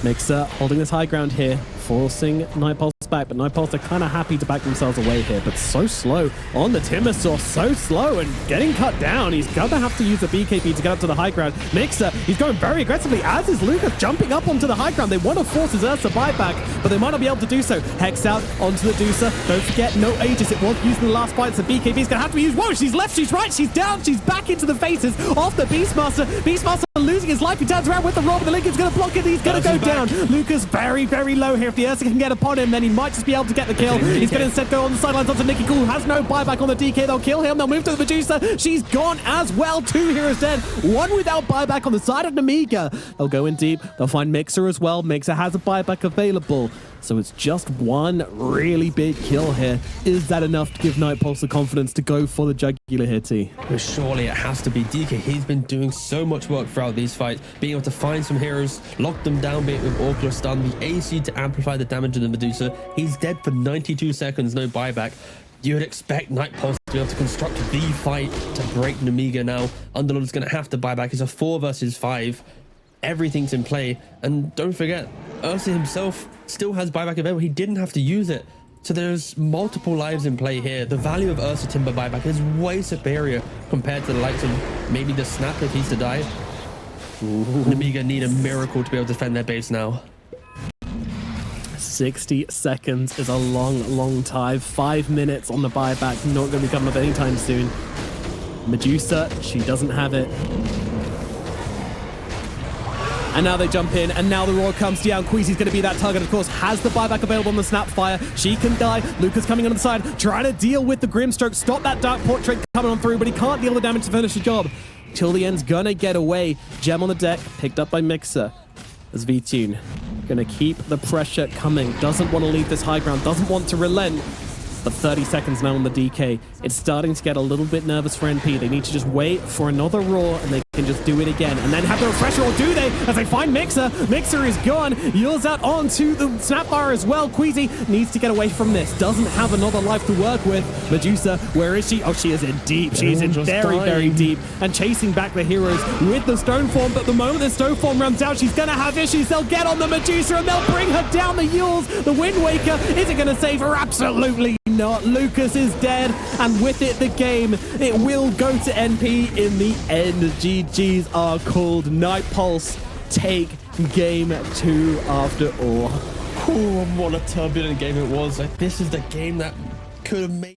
Mixer holding this high ground here, forcing Nightpulse back, but Nightpulse are kind of happy to back themselves away here, but so slow on the Timbersaw, so slow and getting cut down. He's going to have to use the BKB to get up to the high ground. Mixer, he's going very aggressively, as is Lucas jumping up onto the high ground. They want to force his Ursa buyback, but they might not be able to do so. Hex out onto the Deucer. Don't forget, no Aegis. It was used in the last fight, so BKB is going to have to be used. Whoa, she's left, she's right, she's down, she's back into the faces of the Beastmaster. Beastmaster losing his life. He turns around with the roll, but the Link is going to block it. He's going to go down. Lucas very, very low here. If the Ursa can get upon him, then he might just be able to get the kill. He's going to instead go on the sidelines onto Nicky Cool, has no buyback on the DK. They'll kill him. They'll move to the Medusa. She's gone as well. 2 heroes dead. 1 without buyback on the side of Nemiga. They'll go in deep. They'll find Mixer as well. Mixer has a buyback available. So it's just 1 really big kill here. Is that enough to give Nightpulse the confidence to go for the jugular here, T? But surely it has to be DK. He's been doing so much work throughout these fights, being able to find some heroes, lock them down, be it with Orc or stun, the AC to amplify the damage of the Medusa. He's dead for 92 seconds, no buyback. You would expect Night Pulse to be able to construct the fight to break Nemiga now. Underlord is going to have to buy back. It's a 4 versus 5. Everything's in play. And don't forget, Ursa himself still has buyback available. He didn't have to use it. So there's multiple lives in play here. The value of Ursa Timber buyback is way superior compared to the likes of maybe the Snap if he's to die. Nemiga need a miracle to be able to defend their base now. 60 seconds is a long time. 5 minutes on the buyback, not going to be coming up anytime soon. Medusa, she doesn't have it. And now they jump in, and now the roar comes down. Queasy's going to be that target, of course, has the buyback available on the Snapfire. She can die. Lucas coming on the side, trying to deal with the Grimstroke, stop that Dark Portrait coming on through, but he can't deal the damage to finish the job. Till the end's gonna get away. Gem on the deck, picked up by Mixer. As VTune gonna keep the pressure coming. Doesn't want to leave this high ground, doesn't want to relent. But 30 seconds now on the DK. It's starting to get a little bit nervous for NP. They need to just wait for another roar and they can just do it again. And then have the refresher, or do they? As they find Mixer. Mixer is gone. Yields out onto the Snapfire as well. Queasy needs to get away from this. Doesn't have another life to work with. Medusa, where is she? Oh, she is in deep. She is in very deep. And chasing back the heroes with the Stone Form. But the moment the Stone Form runs out, she's going to have issues. They'll get on the Medusa and they'll bring her down. The Yules, the Wind Waker. Is it going to save her? Absolutely not. Lucas is dead, and with it the game, it will go to NP in the end. GGs are called. Night Pulse take game 2 after all. Oh, what a turbulent game it was. Like, this is the game that could have made